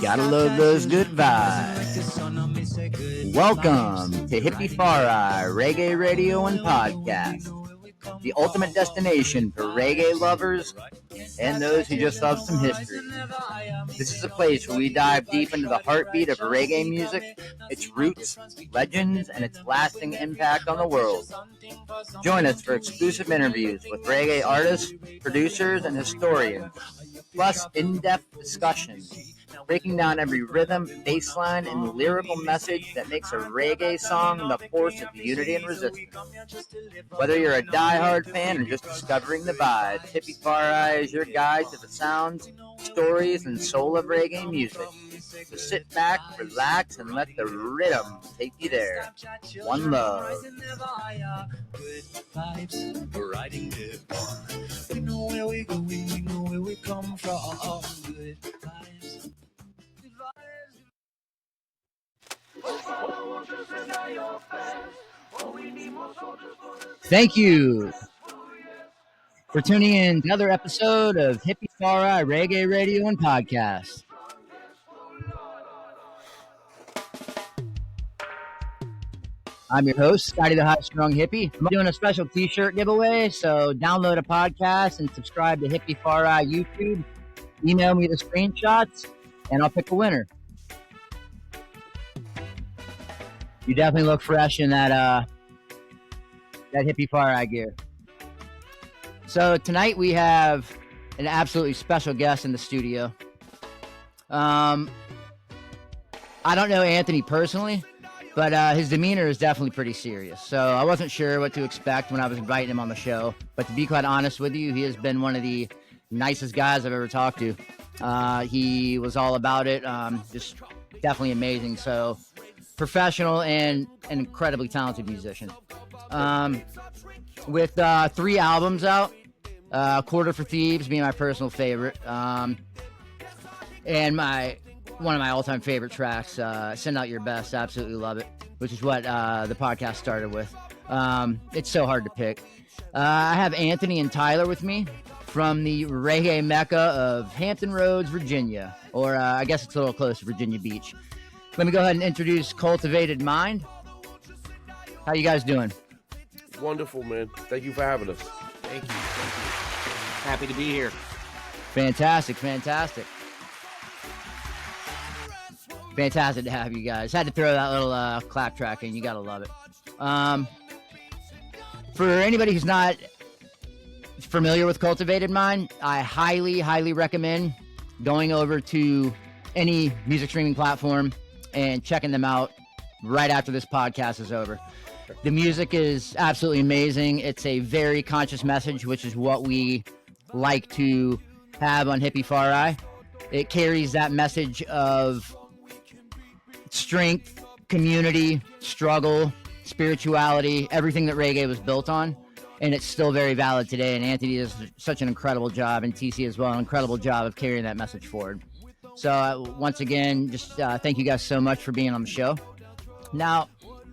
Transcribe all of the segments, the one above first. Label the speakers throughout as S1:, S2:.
S1: Gotta love those good vibes. Welcome to Hippie Fari Reggae Radio and Podcast, the ultimate destination for reggae lovers and those who just love some history. This is a place where we dive deep into the heartbeat of reggae music, its roots, legends, and its lasting impact on the world. Join us for exclusive interviews with reggae artists, producers, and historians, plus in-depth discussions, breaking down every rhythm, bass line, and lyrical message that makes a reggae song the force of unity and resistance. Whether you're a die-hard fan or just discovering the vibes, Hippie Fari is your guide to the sounds, stories, and soul of reggae music. So sit back, relax, and let the rhythm take you there. One love. We know where we're going, we know where we come from. Good vibes. Thank you for tuning in to another episode of Hippie Fari Reggae Radio and Podcast. I'm your host, Scotty the High Strung Hippie. I'm doing a special t-shirt giveaway, so download a podcast and subscribe to Hippie Fari YouTube. Email me the screenshots, and I'll pick a winner. You definitely look fresh in that Hippie Fari gear. So tonight we have an absolutely special guest in the studio. I don't know Anthony personally, but his demeanor is definitely pretty serious. So I wasn't sure what to expect when I was inviting him on the show. But to be quite honest with you, he has been one of the nicest guys I've ever talked to. He was all about it. Just definitely amazing. So professional and an incredibly talented musician. With 3 albums out, Quarter for Thieves being my personal favorite, and one of my all-time favorite tracks, Send Out Your Best. Absolutely love it, which is what the podcast started with. It's so hard to pick. I have Anthony and Tyler with me from the reggae mecca of Hampton Roads, Virginia, or I guess it's a little close to Virginia Beach. Let me go ahead and introduce Cultivated Mind. How you guys doing?
S2: Wonderful, man. Thank you for having us.
S3: Thank you. Happy to be here.
S1: Fantastic to have you guys. Had to throw that little clap track in. You gotta love it. For anybody who's not familiar with Cultivated Mind, I highly recommend going over to any music streaming platform and checking them out right after this podcast is over. The music is absolutely amazing. It's a very conscious message, which is what we like to have on Hippie Fari. It carries that message of strength, community, struggle, spirituality, everything that reggae was built on, and it's still very valid today. And Anthony does such an incredible job, and TC as well, an incredible job of carrying that message forward. So once again, just thank you guys so much for being on the show. Now,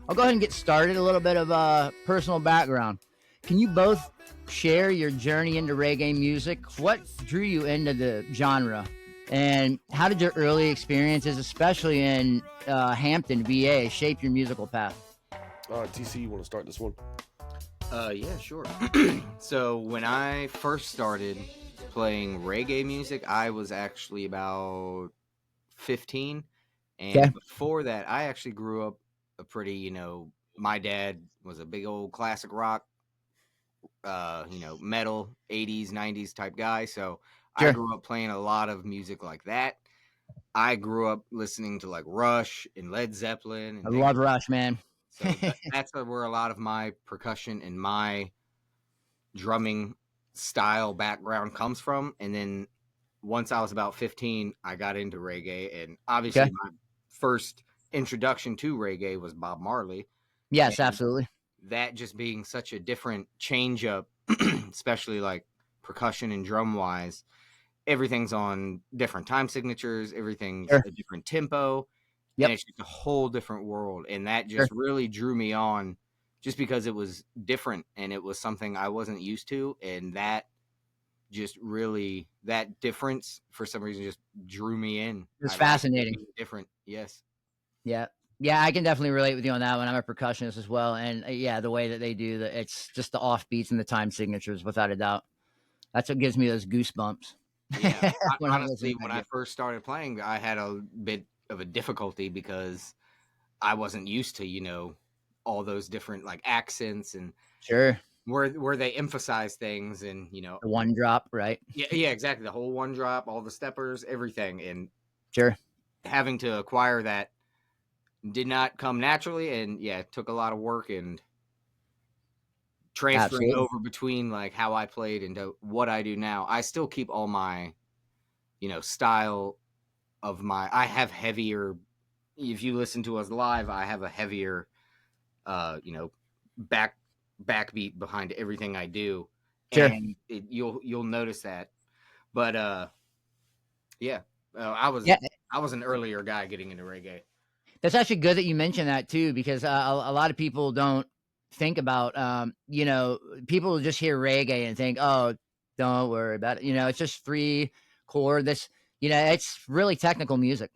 S1: I'll go ahead and get started. A little bit of personal background. Can you both share your journey into reggae music? What drew you into the genre? And how did your early experiences, especially in Hampton, VA, shape your musical path?
S2: TC, you want to start this one?
S3: Yeah, sure. So when I first started playing reggae music, I was actually about 15. And
S1: Okay.
S3: Before that, I actually grew up a pretty, my dad was a big old classic rock, metal, 80s, 90s type guy. So
S1: Sure.
S3: I grew up playing a lot of music like that. I grew up listening to like Rush and Led Zeppelin. And
S1: I love Rush, man.
S3: So that's where a lot of my percussion and my drumming style background comes from. And then once I was about 15, I got into reggae. And obviously my first introduction to reggae was Bob Marley.
S1: Yes,
S3: And
S1: absolutely.
S3: that just being such a different change up, especially like percussion and drum wise, everything's on different time signatures, everything's a different tempo.
S1: Yep.
S3: And it's just a whole different world. And that just really drew me on just because it was different and it was something I wasn't used to. And that just really, that difference for some reason just drew me in.
S1: It's
S3: I like
S1: fascinating.
S3: being different. Yes.
S1: Yeah. Yeah, I can definitely relate with you on that one. I'm a percussionist as well. And yeah, the way that they do that, it's just the offbeats and the time signatures, without a doubt. That's what gives me those goosebumps.
S3: Yeah.
S1: when I'm
S3: Honestly,
S1: listening
S3: when
S1: to
S3: I
S1: it.
S3: first started playing, I had a bit of a difficulty because I wasn't used to, all those different like accents and
S1: Sure.
S3: where they emphasize things and,
S1: The one drop, right?
S3: yeah, exactly. The whole one drop, all the steppers, everything. And
S1: Sure.
S3: having to acquire that did not come naturally. And yeah, it took a lot of work and transferring
S1: Absolutely.
S3: over between like how I played into what I do now. I still keep all my, style of I have heavier, if you listen to us live, I have a heavier, back backbeat behind everything I do.
S1: Sure.
S3: And you'll notice that. But yeah,
S1: Yeah.
S3: I was an earlier guy getting into reggae.
S1: That's actually good that you mentioned that too, because a lot of people don't think about, people just hear reggae and think, oh, don't worry about it. It's just 3 chord. It's really technical music,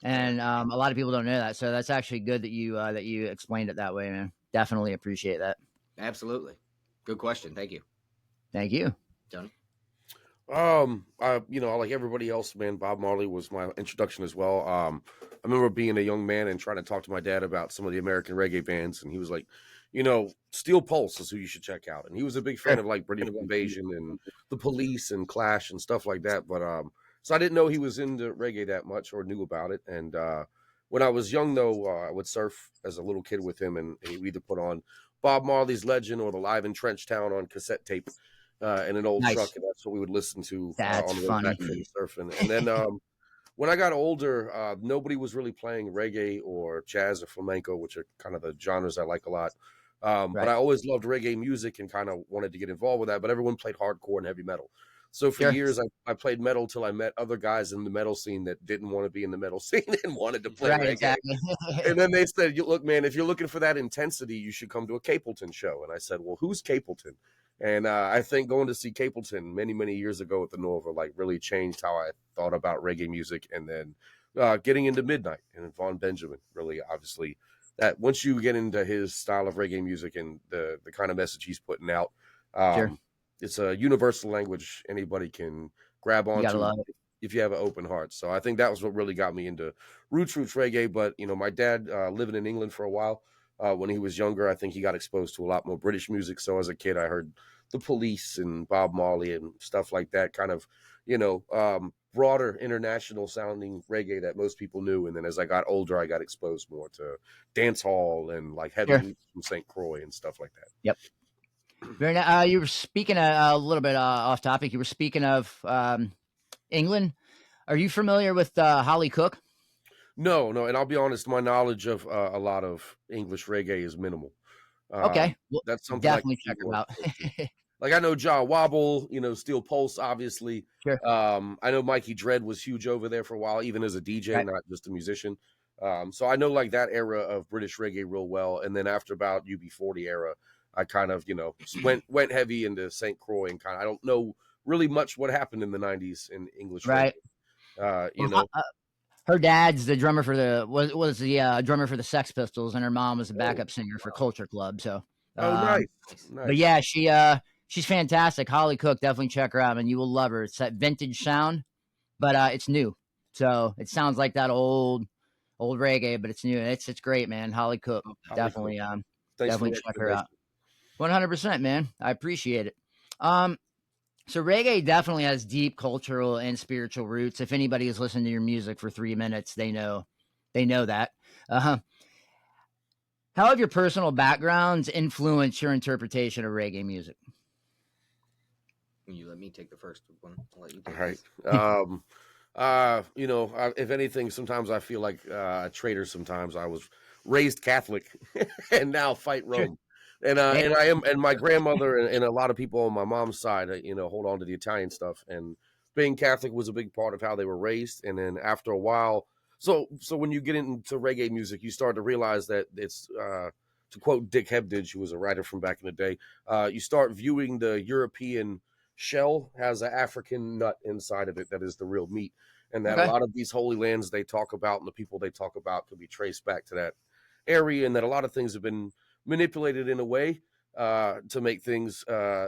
S1: and a lot of people don't know that. So that's actually good that you explained it that way, man. Definitely appreciate that.
S3: Absolutely. Good question. Thank you,
S1: Thank you.
S3: Tony.
S2: Like everybody else, man, Bob Marley was my introduction as well. I remember being a young man and trying to talk to my dad about some of the American reggae bands, and he was like, Steel Pulse is who you should check out. And he was a big fan
S1: Sure.
S2: of like British Invasion and the Police and Clash and stuff like that. But so I didn't know he was into reggae that much or knew about it. And when I was young, though, I would surf as a little kid with him, and he would either put on Bob Marley's Legend or the Live in Trenchtown on cassette tape in an old truck,
S1: Nice.
S2: and that's what we would listen to
S1: That's
S2: on the way back
S1: funny.
S2: from surfing. And then when I got older, nobody was really playing reggae or jazz or flamenco, which are kind of the genres I like a lot. But
S1: Right.
S2: I always loved reggae music and kind of wanted to get involved with that. But everyone played hardcore and heavy metal. So for
S1: Sure.
S2: years, I played metal till I met other guys in the metal scene that didn't want to be in the metal scene and wanted to play
S1: Right.
S2: reggae.
S1: Exactly.
S2: And then they said, "Look, man, if you're looking for that intensity, you should come to a Capleton show." And I said, "Well, who's Capleton?" And I think going to see Capleton many, many years ago at the Nova, like really changed how I thought about reggae music. And then getting into Midnight and Vaughn Benjamin, really, obviously, that once you get into his style of reggae music and the kind of message he's putting out,
S1: Sure.
S2: it's a universal language anybody can grab
S1: You gotta
S2: onto
S1: love it.
S2: if you have an open heart. So I think that was what really got me into roots reggae. But my dad living in England for a while. When he was younger, I think he got exposed to a lot more British music. So as a kid, I heard the Police and Bob Marley and stuff like that, kind of, broader international sounding reggae that most people knew. And then as I got older, I got exposed more to dance hall and like heavy
S1: Sure.
S2: roots from St. Croix and stuff like that.
S1: Yep. Very nice. You were speaking a little bit off topic. You were speaking of England. Are you familiar with Holly Cook?
S2: No, and I'll be honest, my knowledge of a lot of English reggae is minimal.
S1: Okay, well,
S2: That's something I
S1: definitely
S2: can
S1: check
S2: do
S1: her
S2: more
S1: out.
S2: research in. Like I know Jaw Wobble, Steel Pulse, obviously.
S1: Sure.
S2: I know Mikey Dread was huge over there for a while, even as a DJ,
S1: Right.
S2: not just a musician. So I know like that era of British reggae real well. And then after about UB40 era, I kind of, went heavy into St. Croix and I don't know really much what happened in the 90s in English
S1: Right.
S2: reggae.
S1: Well, her dad's the drummer for was the drummer for the Sex Pistols, and her mom was a
S2: Oh,
S1: backup singer for Culture Club. So,
S2: nice.
S1: but yeah, she's fantastic. Holly Cook, definitely check her out, and you will love her. It's that vintage sound, but it's new, so it sounds like that old reggae, but it's new. It's great, man. Holly Cook,
S2: Holly
S1: definitely
S2: Cook. Thanks for
S1: definitely
S2: the
S1: check her out.
S2: recommendation.
S1: 100%, man. I appreciate it. So reggae definitely has deep cultural and spiritual roots. If anybody has listened to your music for 3 minutes, they know that. Uh, how have your personal backgrounds influenced your interpretation of reggae music?
S3: You let me take the first one. I'll let you take
S2: All right.
S3: this.
S2: If anything, sometimes I feel like a traitor. Sometimes I was raised Catholic and now fight
S1: Sure.
S2: Rome. And my grandmother and a lot of people on my mom's side, hold on to the Italian stuff. And being Catholic was a big part of how they were raised. And then after a while, so when you get into reggae music, you start to realize that it's, to quote Dick Hebdige, who was a writer from back in the day, you start viewing the European shell has an African nut inside of it that is the real meat, and that a
S1: Okay.
S2: lot of these holy lands they talk about and the people they talk about can be traced back to that area, and that a lot of things have been manipulated in a way to make things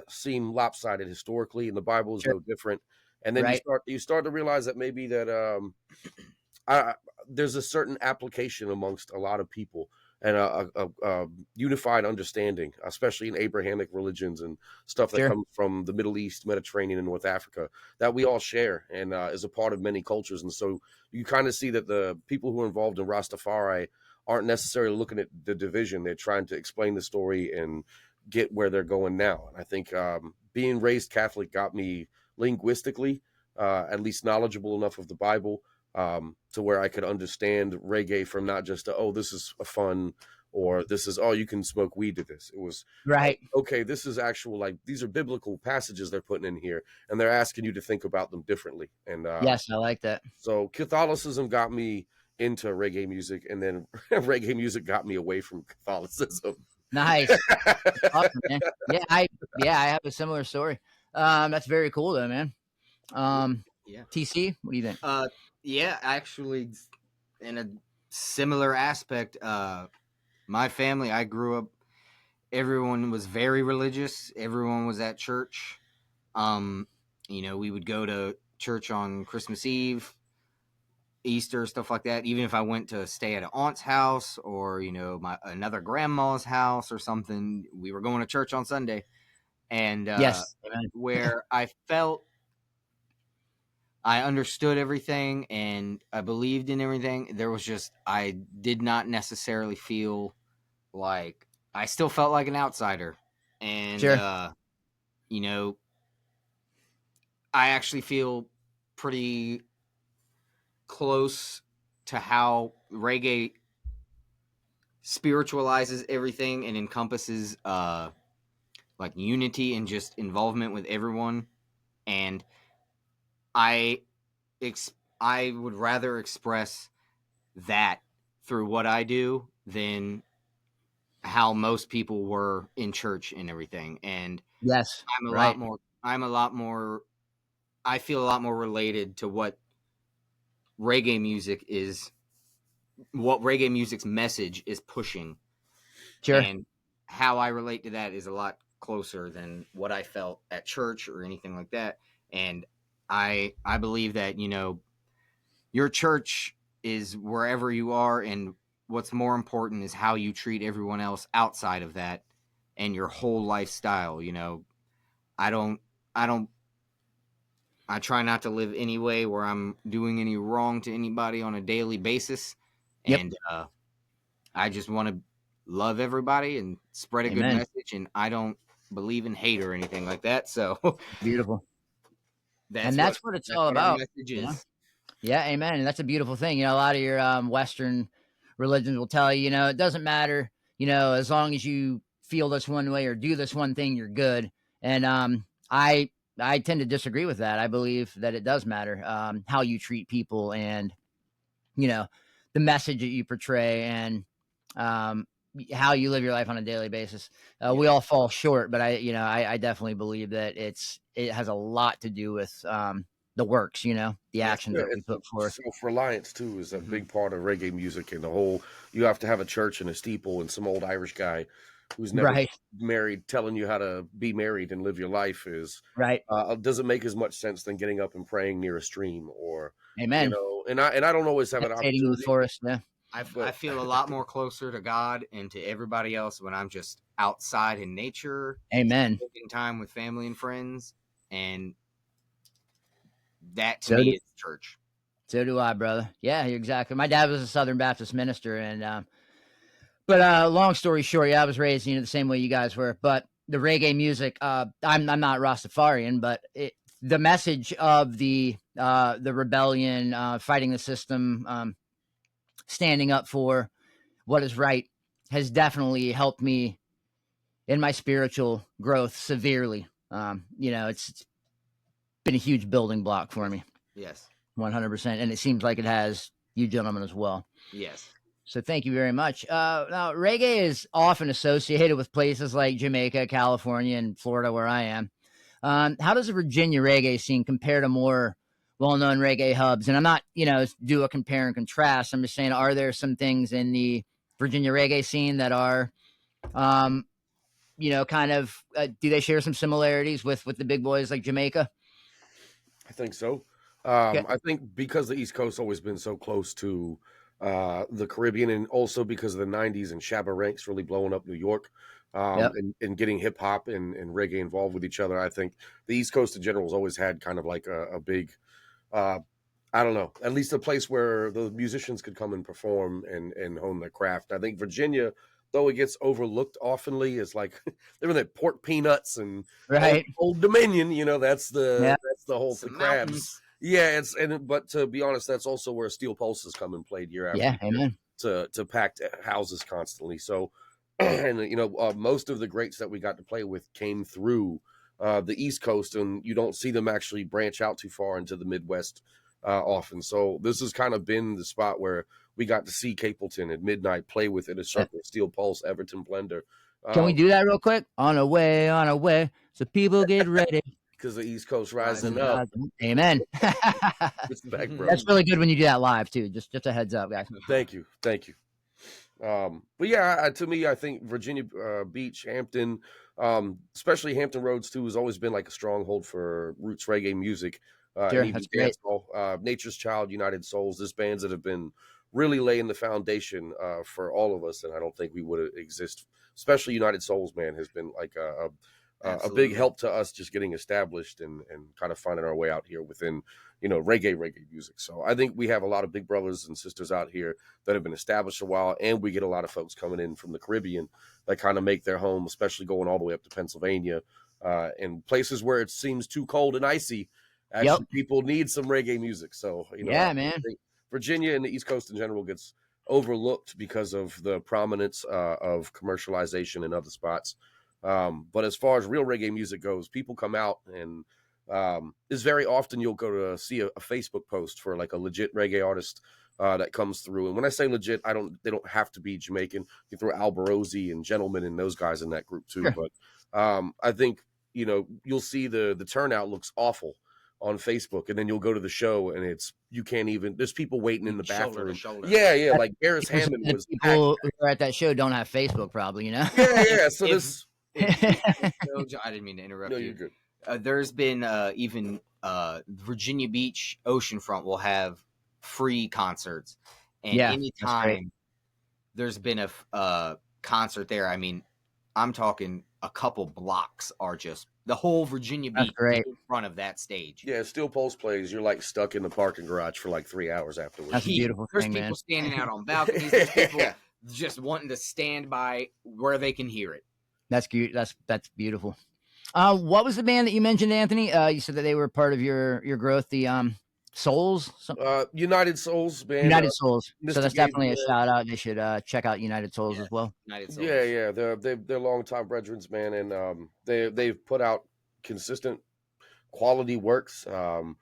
S2: seem lopsided historically, and the Bible is
S1: Sure.
S2: no different. And then
S1: Right.
S2: you start to realize that maybe that I, there's a certain application amongst a lot of people and a unified understanding, especially in Abrahamic religions and stuff that
S1: Sure.
S2: comes from the Middle East, Mediterranean, and North Africa that we all share and is a part of many cultures. And so you kind of see that the people who are involved in Rastafari aren't necessarily looking at the division. They're trying to explain the story and get where they're going now. And I think being raised Catholic got me linguistically at least knowledgeable enough of the Bible to where I could understand reggae from not just oh, this is a fun, or this is oh, you can smoke weed to this. It was
S1: Right.
S2: okay, this is actual, like these are biblical passages they're putting in here, and they're asking you to think about them differently. And
S1: Yes, I like that.
S2: so Catholicism got me into reggae music, and then reggae music got me away from Catholicism.
S1: Nice. Awesome, man. I have a similar story. That's very cool though, man.
S3: Yeah.
S1: TC, what do you think?
S3: Yeah, actually, in a similar aspect, my family, I grew up, everyone was very religious. Everyone was at church. We would go to church on Christmas Eve, Easter, stuff like that. Even if I went to stay at an aunt's house or, another grandma's house or something, we were going to church on Sunday. And
S1: Yes. Amen.
S3: where I felt I understood everything and I believed in everything, there was just, I did not necessarily feel like, I still felt like an outsider. And,
S1: Sure.
S3: I actually feel pretty close to how reggae spiritualizes everything and encompasses like unity and just involvement with everyone. And I would rather express that through what I do than how most people were in church and everything. And
S1: Yes.
S3: I feel a lot more related to what reggae music's message is pushing.
S1: Sure.
S3: And how I relate to that is a lot closer than what I felt at church or anything like that. And I believe that, your church is wherever you are, and what's more important is how you treat everyone else outside of that and your whole lifestyle. I try not to live any way where I'm doing any wrong to anybody on a daily basis.
S1: Yep.
S3: And I just want to love everybody and spread a good
S1: Amen.
S3: message. And I don't believe in hate or anything like that. So
S1: Beautiful.
S3: that's
S1: what it's all
S3: what our
S1: about.
S3: message is.
S1: Yeah, amen. And that's a beautiful thing. A lot of your Western religions will tell you, it doesn't matter, as long as you feel this one way or do this one thing, you're good. And I tend to disagree with that. I believe that it does matter how you treat people and, the message that you portray and how you live your life on a daily basis. We all fall short, but I definitely believe that it has a lot to do with the works, the actions that we put forth.
S2: Self-reliance too is a big part of reggae music, and the whole you have to have a church and a steeple and some old Irish guy who's never
S1: Right.
S2: married telling you how to be married and live your life is
S1: Right.
S2: Doesn't make as much sense than getting up and praying near a stream or
S1: Amen.
S2: and I don't always have an
S1: Meditating in the
S2: opportunity.
S1: forest. Yeah.
S3: I feel a lot more closer to God and to everybody else when I'm just outside in nature,
S1: Amen.
S3: spending time with family and friends, and that to
S1: So
S3: me
S1: do-
S3: is church.
S1: So do I, brother. Yeah, you're exactly. My dad was a Southern Baptist minister, and but long story short, yeah, I was raised the same way you guys were. But the reggae music, I'm not Rastafarian, but the message of the rebellion, fighting the system, standing up for what is right, has definitely helped me in my spiritual growth severely. It's been a huge building block for me.
S3: Yes.
S1: 100%. And it seems like it has you gentlemen as well.
S3: Yes.
S1: So thank you very much. Now, reggae is often associated with places like Jamaica, California, and Florida, where I am. How does the Virginia reggae scene compare to more well-known reggae hubs? And I'm not, do a compare and contrast. I'm just saying, are there some things in the Virginia reggae scene that are, kind of, do they share some similarities with the big boys like Jamaica?
S2: I think so.
S1: Okay.
S2: I think because the East Coast always been so close to the Caribbean, and also because of the '90s and Shabba Ranks really blowing up New York,
S1: Yep.
S2: and getting hip hop and reggae involved with each other. I think the East Coast in general has always had kind of like a big, uh, I don't know, at least a place where the musicians could come and perform and hone their craft. I think Virginia, though it gets overlooked oftenly, is like they're in that Port Peanuts and
S1: Right.
S2: Old Dominion. That's
S1: Yeah.
S2: the whole
S3: Some
S2: the crabs.
S3: mountains.
S2: Yeah, but to be honest, that's also where Steel Pulses come and played year after
S1: Yeah.
S2: year
S1: Amen.
S2: to packed houses constantly. So, and most of the greats that we got to play with came through the East Coast, and you don't see them actually branch out too far into the Midwest often. So this has kind of been the spot where we got to see Capleton at midnight play with Inner Circle, Steel Pulse, Everton Blender.
S1: Can we do that real quick? On a way, so people get ready.
S2: Because the East Coast rising up.
S1: Amen.
S2: Respect, bro.
S1: That's really good when you do that live too. Just a heads up, guys.
S2: Thank you. But yeah, to me, I think Virginia Beach, Hampton, especially Hampton Roads too, has always been like a stronghold for roots reggae music.
S1: Sure,
S2: And even
S1: that's great.
S2: dancehall. Nature's Child, United Souls, there's bands that have been really laying the foundation for all of us, and I don't think we would exist. Especially United Souls, man, has been like a big help to us just getting established and kind of finding our way out here within reggae music. So I think we have a lot of big brothers and sisters out here that have been established a while, and we get a lot of folks coming in from the Caribbean that kind of make their home, especially going all the way up to Pennsylvania and places where it seems too cold and icy. Actually, people need some reggae music. So
S1: yeah, man.
S2: I think Virginia and the East Coast in general gets overlooked because of the prominence of commercialization in other spots. But as far as real reggae music goes, people come out, and it's very often you'll go to see a Facebook post for like a legit reggae artist that comes through. And when I say legit, they don't have to be Jamaican. You throw Alberosi and Gentleman and those guys in that group too.
S1: Sure.
S2: But I think you'll see the turnout looks awful on Facebook, and then you'll go to the show, and you can't even. There's people waiting in the bathroom. Yeah, like Garris Hammond was.
S1: People who are at that show don't have Facebook, probably.
S2: Yeah. So this.
S3: I didn't mean to interrupt you.
S2: No, you're good.
S3: There's been even Virginia Beach oceanfront will have free concerts, and anytime there's been a concert there, I mean, I'm talking a couple blocks are just the whole Virginia Beach in front of that stage.
S2: Yeah, Steel Pulse plays. You're like stuck in the parking garage for like 3 hours afterwards.
S1: That's a beautiful
S3: There's
S1: thing,
S3: people
S1: man.
S3: standing out on balconies. There's people just wanting to stand by where they can hear it.
S1: That's cute. That's beautiful. What was the band that you mentioned, Anthony? You said that they were part of your growth. The Souls.
S2: United Souls band.
S1: United Souls.
S2: Mr.
S1: So that's definitely a shout out. They should check out United Souls as well.
S3: United Souls.
S2: Yeah. They're longtime brethren, man, and they've put out consistent quality works. And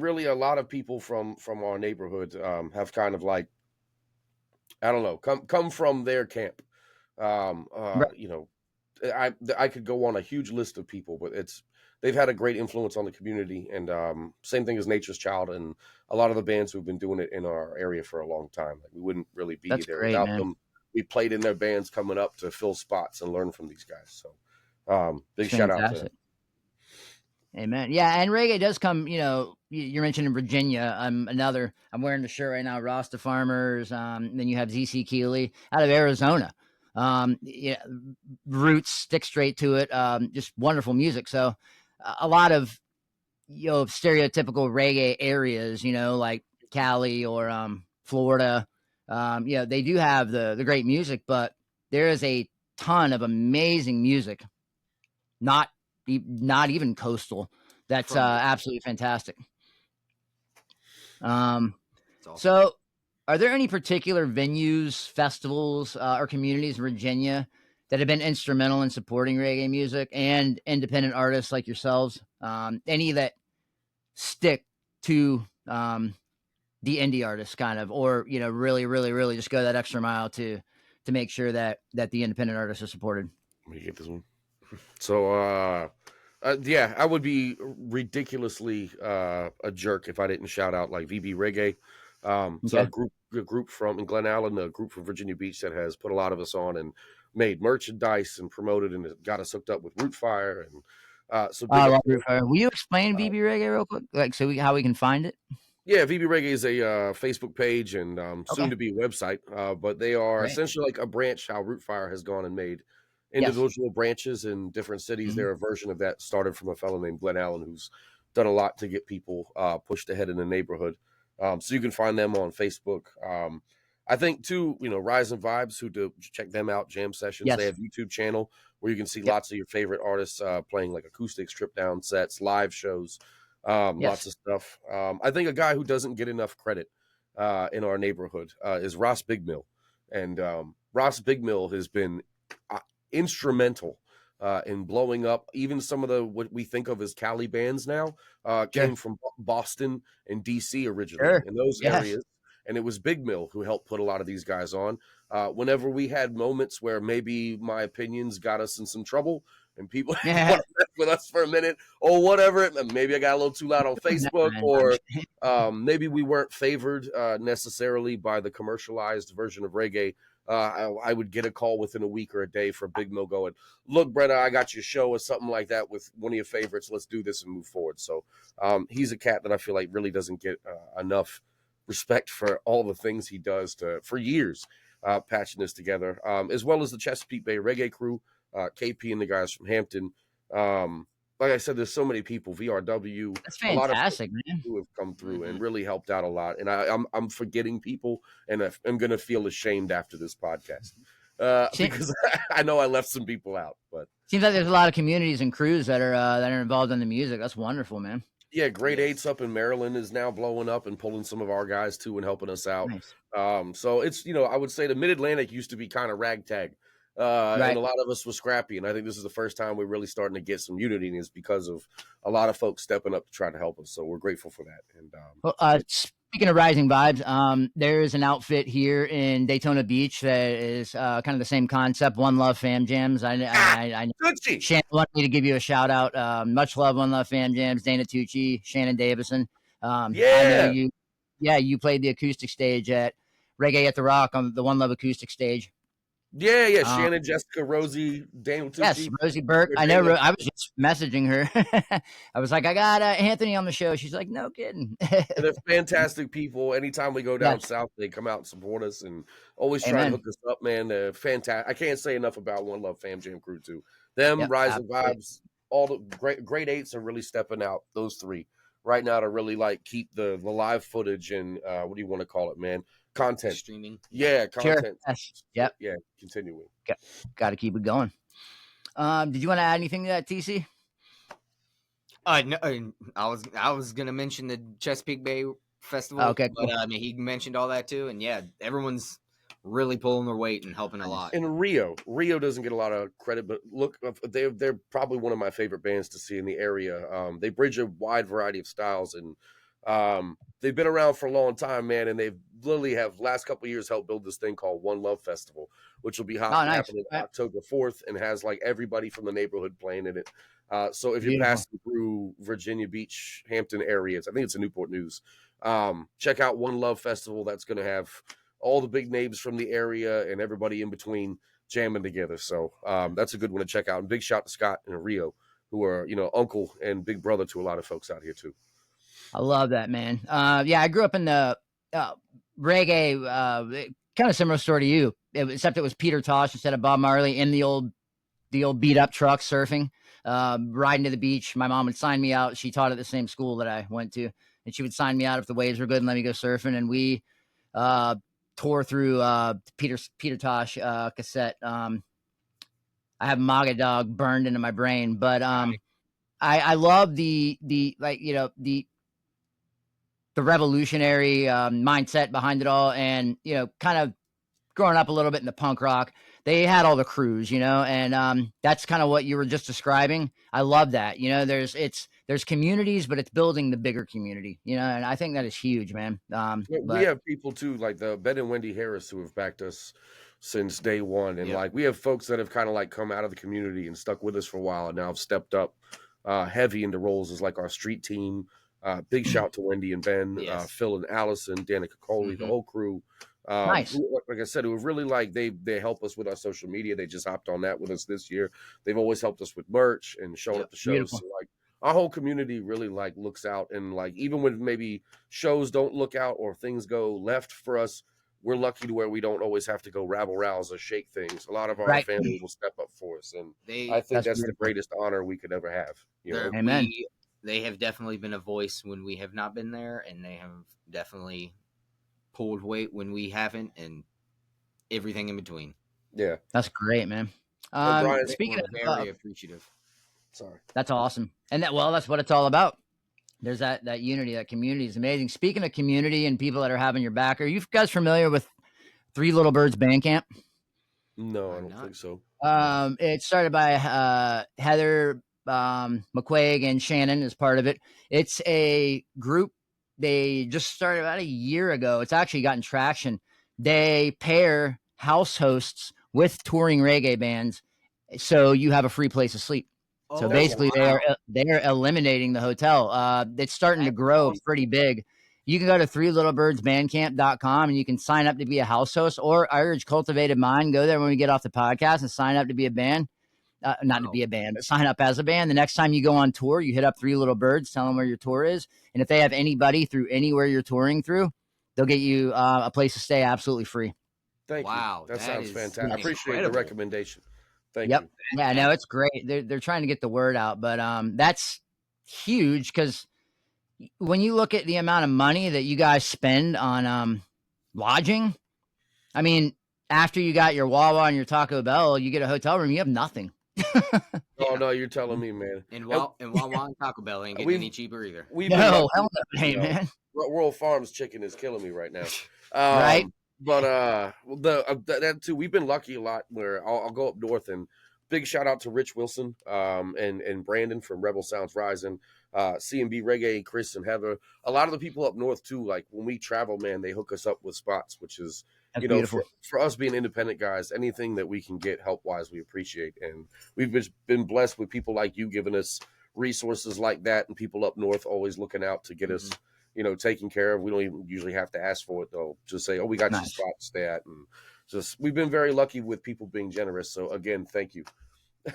S2: really a lot of people from our neighborhood have kind of like, I don't know, come from their camp. I could go on a huge list of people, but they've had a great influence on the community, and same thing as Nature's Child and a lot of the bands who've been doing it in our area for a long time. Like, we wouldn't really be there without them. We played in their bands coming up to fill spots and learn from these guys. So big shout out to them.
S1: Amen. Yeah, and reggae does come, you're mentioning Virginia. I'm wearing the shirt right now, Rasta Farmers. Then you have ZC Keeley out of Arizona. Roots, stick straight to it. Just wonderful music. So a lot of stereotypical reggae areas, like Cali or Florida, they do have the great music, but there is a ton of amazing music, not even coastal, that's absolutely fantastic.
S3: Awesome.
S1: So are there any particular venues, festivals, or communities in Virginia that have been instrumental in supporting reggae music and independent artists like yourselves? Any that stick to the indie artists kind of, or, really, really, really just go that extra mile to make sure that the independent artists are supported?
S2: Let me get this one. So Yeah, I would be ridiculously a jerk if I didn't shout out like VB Reggae. It's
S1: Okay.
S2: a group from in Glen Allen, a group from Virginia Beach that has put a lot of us on and made merchandise and promoted and got us hooked up with Root Fire and so big
S1: I
S2: up
S1: love
S2: to them.
S1: Root Fire. Will you explain
S2: Uh,
S1: VB Reggae real quick, like how we can find it?
S2: Yeah, VB Reggae is a Facebook page and soon
S1: Okay,
S2: to be a website, but they are
S1: great.
S2: essentially like a branch how Root Fire has gone and made
S1: Yes.
S2: individual branches in different cities.
S1: Hmm.
S2: They're a version of that started from a fellow named Glenn Allen who's done a lot to get people pushed ahead in the neighborhood. So you can find them on Facebook. I think too, Rise and Vibes, who do check them out, Jam Sessions. They
S1: Yes.
S2: have YouTube channel where you can see
S1: Yep.
S2: lots of your favorite artists playing like acoustic stripped down sets, live shows. Lots
S1: Yes.
S2: of stuff. I think a guy who doesn't get enough credit in our neighborhood is Ross Big Mill, and Ross Big Mill has been uh, instrumental in blowing up. Even some of the what we think of as Cali bands now
S1: Sure.
S2: came from Boston and DC originally
S1: Sure.
S2: in those
S1: Yes.
S2: areas. And it was Big Mill who helped put a lot of these guys on. Whenever we had moments where maybe my opinions got us in some trouble and people
S1: Yeah.
S2: want to mess with us for a minute or whatever, maybe I got a little too loud on
S1: No,
S2: Facebook,
S1: man,
S2: or maybe we weren't favored necessarily by the commercialized version of reggae. I would get a call within a week or a day for Big Mill going, look, Bretta, I got your show or something like that with one of your favorites. Let's do this and move forward. So he's a cat that I feel like really doesn't get enough respect for all the things he does for years, patching this together, as well as the Chesapeake Bay Reggae crew, KP and the guys from Hampton. Like I said, there's so many people, VRW,
S1: that's
S2: a lot of
S1: fantastic, man.
S2: who have come through
S3: Mhm.
S2: and really helped out a lot. And I'm forgetting people, and I'm going to feel ashamed after this podcast because I know I left some people out. But
S1: Seems like there's a lot of communities and crews that are involved in the music. That's wonderful, man.
S2: yeah, Grade
S3: Yes.
S2: Eights up in Maryland is now blowing up and pulling some of our guys too and helping us out.
S1: Nice.
S2: So it's I would say the Mid Atlantic used to be kind of ragtag, and
S1: Right.
S2: a lot of us was scrappy. And I think this is the first time we're really starting to get some unity, and it's because of a lot of folks stepping up to try to help us. So we're grateful for that. And
S1: Well, speaking of rising vibes, there's an outfit here in Daytona Beach that is kind of the same concept. One Love Fam Jams. I
S2: Gucci.
S1: Shannon wanted me to give you a shout out. Much love, One Love Fam Jams. Dana Tucci, Shannon Davison. I know
S2: Yeah.
S1: you. Yeah, you played the acoustic stage at Reggae at the Rock on the One Love acoustic stage.
S2: Yeah.
S1: Um,
S2: Shannon, Jessica, Rosie, Daniel
S1: Yes,
S2: Tucci.
S1: Rosie Burke. I know. I was just messaging her. I was like, I got Anthony on the show. She's like, no kidding.
S2: And they're fantastic people. Anytime we go down
S1: Yes.
S2: south, they come out and support us and always try to
S1: Amen.
S2: hook us up, man. They're fantastic. I can't say enough about One Love Fam Jam crew too. Them,
S1: Yep.
S2: Rising
S1: Absolutely.
S2: Vibes, all the grade eights are really stepping out. Those three right now to really like keep the live footage and what do you want to call it, man? Content.
S3: Streaming.
S2: Yeah,
S1: Sure.
S2: content.
S1: Yes. Yep.
S2: Yeah, continuing.
S1: Got to keep it going. Did you want to add anything to that, TC?
S3: No, I was gonna mention the Chesapeake Bay Festival,
S1: Okay, cool.
S3: but I mean he mentioned all that too, and yeah, everyone's really pulling their weight and helping a lot.
S2: And Rio doesn't get a lot of credit, but look, they're probably one of my favorite bands to see in the area. They bridge a wide variety of styles, and they've been around for a long time, man. And they've literally have last couple of years helped build this thing called One Love Festival, which will be
S1: Nice.
S2: happening
S1: Right.
S2: October 4th, and has like everybody from the neighborhood playing in it. So if you're
S1: Beautiful.
S2: passing through Virginia Beach, Hampton areas, I think it's in Newport News. Check out One Love Festival. That's going to have all the big names from the area and everybody in between jamming together. So that's a good one to check out. And big shout to Scott and Rio, who are uncle and big brother to a lot of folks out here too.
S1: I love that, man. Yeah, I grew up in the reggae, kind of similar story to you, except it was Peter Tosh instead of Bob Marley in the old beat up truck surfing, riding to the beach. My mom would sign me out. She taught at the same school that I went to, and she would sign me out if the waves were good and let me go surfing. And we tore through Peter Tosh cassette. I have Maga Dog burned into my brain, but I love the like the revolutionary mindset behind it all, and kind of growing up a little bit in the punk rock, they had all the crews, and that's kind of what you were just describing. I love that. There's communities, but it's building the bigger community, and I think that is huge, man.
S2: We have people too, like the Ben and Wendy Harris, who have backed us since day one, and
S3: Yep.
S2: like we have folks that have kind of like come out of the community and stuck with us for a while, and now have stepped up heavy into roles as like our street team. Big shout to Wendy and Ben,
S3: Yes.
S2: Phil and Allison, Danica Coley, the whole crew.
S1: Nice.
S2: Like I said, it was really like they help us with our social media. They just hopped on that with us this year. They've always helped us with merch and showing up to shows.
S1: Beautiful.
S2: So like our whole community really like looks out, and like even when maybe shows don't look out or things go left for us, we're lucky to where we don't always have to go rabble rouse or shake things. A lot of our
S1: Right.
S2: family will step up for us, and
S3: They
S2: I think
S1: That's
S2: that's the
S1: beautiful.
S2: greatest honor we could ever have. You know?
S1: Amen.
S3: They have definitely been a voice when we have not been there, and they have definitely pulled weight when we haven't, and everything in between.
S2: Yeah.
S1: That's great, man.
S2: Brian,
S1: Speaking
S3: We're
S1: of,
S3: very appreciative.
S2: Sorry.
S1: that's awesome, and that's what it's all about. There's that unity, that community is amazing. Speaking of community and people that are having your back, are you guys familiar with Three Little Birds Bandcamp?
S2: No, I
S3: I'm
S2: don't
S3: not.
S2: think so.
S1: It's started by Heather McQuaig and Shannon is part of it. It's a group. They just started about a year ago. It's actually gotten traction. They pair house hosts with touring reggae bands, so you have a free place to sleep. So
S3: Oh,
S1: basically,
S3: wow.
S1: they are eliminating the hotel. It's starting to
S3: That's
S1: grow
S3: awesome.
S1: pretty big. You can go to threelittlebirdsbandcamp.com and you can sign up to be a house host, or I urge Cultivated Mind, go there when we get off the podcast and sign up to be a band. Not to be a band, but sign up as a band. The next time you go on tour, you hit up Three Little Birds, tell them where your tour is. And if they have anybody through anywhere you're touring through, they'll get you a place to stay absolutely free.
S2: Thank
S3: Wow,
S2: you. That
S3: that
S2: sounds
S3: is
S2: fantastic. I appreciate the
S3: incredible.
S2: recommendation. Thank
S1: Yep.
S2: you.
S1: Yeah, no, it's great. They're trying to get the word out, but that's huge because when you look at the amount of money that you guys spend on lodging, I mean, after you got your Wawa and your Taco Bell, you get a hotel room, you have nothing.
S2: Oh no, you're telling me, man.
S3: And Wawa and Taco Bell ain't getting
S2: We've-
S3: any cheaper either.
S2: We've been
S1: No,
S2: lucky,
S1: hell no,
S2: you
S1: hey,
S2: know.
S1: man.
S2: World Farms chicken is killing me right now.
S1: Right?
S2: But that too, we've been lucky a lot where I'll go up north, and big shout out to Rich Wilson and Brandon from Rebel Sounds Rising, C&B Reggae, Chris and Heather. A lot of the people up north too, like when we travel, man, they hook us up with spots, which is
S1: That's
S2: you know,
S1: beautiful.
S2: for us being independent guys, anything that we can get help wise, we appreciate. And we've been blessed with people like you giving us resources like that, and people up north always looking out to get us, you know, taken care of. We don't even usually have to ask for it. They'll just say, oh, we got you a spot to stay at. And just, we've been very lucky with people being generous. So again, thank you.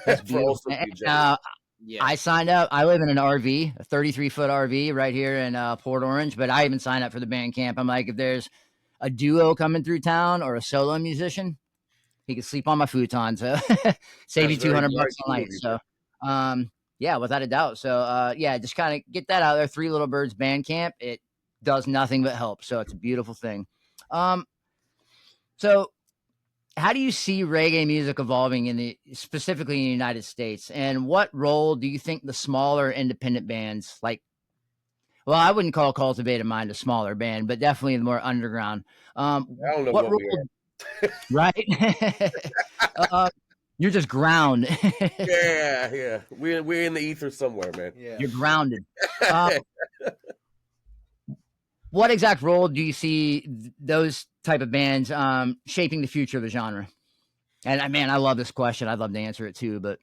S1: That's
S2: for
S1: beautiful.
S2: also being generous.
S3: Yeah.
S1: I signed up. I live in an RV, a 33-foot RV right here in Port Orange, but I even signed up for the band camp. I'm like, if there's a duo coming through town or a solo musician, he could sleep on my futon. So save you
S2: That's very,
S1: $200
S2: very
S1: a
S2: cool
S1: night.
S2: of you.
S1: So, yeah, without a doubt. So, yeah, just kind of get that out there. Three Little Birds Band Camp. It does nothing but help. So it's a beautiful thing. So how do you see reggae music evolving specifically in the United States? And what role do you think the smaller independent bands like, well, I wouldn't call Cultivated Mind a smaller band, but definitely the more underground.
S2: I don't know
S1: What
S2: what
S1: role,
S2: we are.
S1: right? You're just ground.
S2: Yeah. We're in the ether somewhere, man.
S3: Yeah.
S1: You're grounded. What exact role do you see those type of bands shaping the future of the genre? And man, I love this question. I'd love to answer it too, but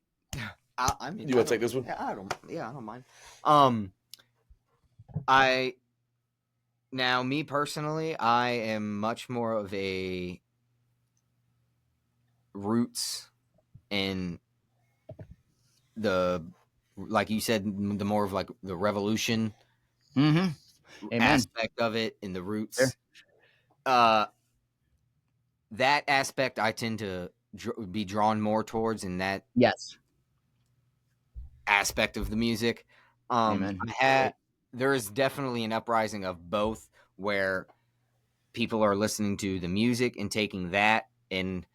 S3: I mean,
S2: You want to take this one?
S3: Yeah, I don't mind. Now, me personally, I am much more of a roots and like you said, the more of like the revolution
S1: Amen.
S3: aspect of it in the roots.
S1: Sure.
S3: That aspect I tend to be drawn more towards in that
S1: Yes.
S3: aspect of the music.
S1: Amen.
S3: There is definitely an uprising of both where people are listening to the music and taking that and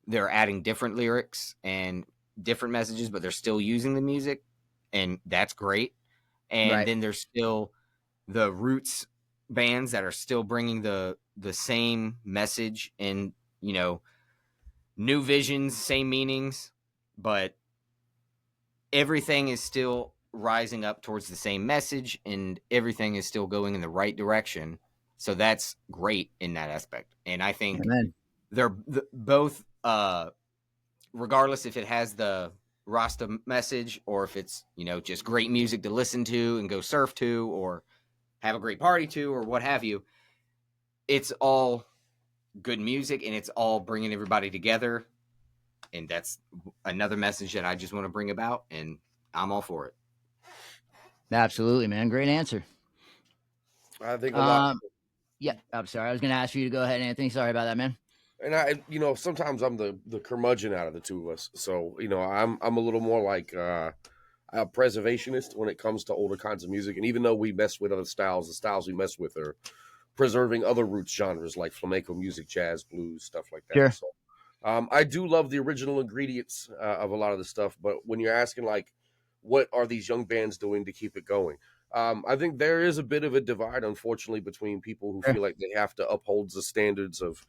S3: they're adding different lyrics and different messages, but they're still using the music, and that's great. And
S1: Right.
S3: then there's still the roots bands that are still bringing the same message and, you know, new visions, same meanings, but everything is still rising up towards the same message and everything is still going in the right direction. So that's great in that aspect. And I think
S1: Amen.
S3: they're both, regardless if it has the Rasta message, or if it's, just great music to listen to and go surf to, or have a great party to, or what have you. It's all good music, and it's all bringing everybody together. And that's another message that I just want to bring about, and I'm all for it.
S1: Absolutely, man. Great answer.
S2: I think a lot.
S1: Yeah, I'm sorry. I was going to ask you to go ahead, Anthony. Sorry about that, man.
S2: And I, sometimes I'm the curmudgeon out of the two of us. So, I'm a little more like a preservationist when it comes to older kinds of music. And even though we mess with other styles, the styles we mess with are preserving other roots genres like flamenco music, jazz, blues, stuff like that.
S1: Sure.
S2: So, I do love the original ingredients of a lot of the stuff. But when you're asking, like, what are these young bands doing to keep it going? I think there is a bit of a divide, unfortunately, between people who feel like they have to uphold the standards of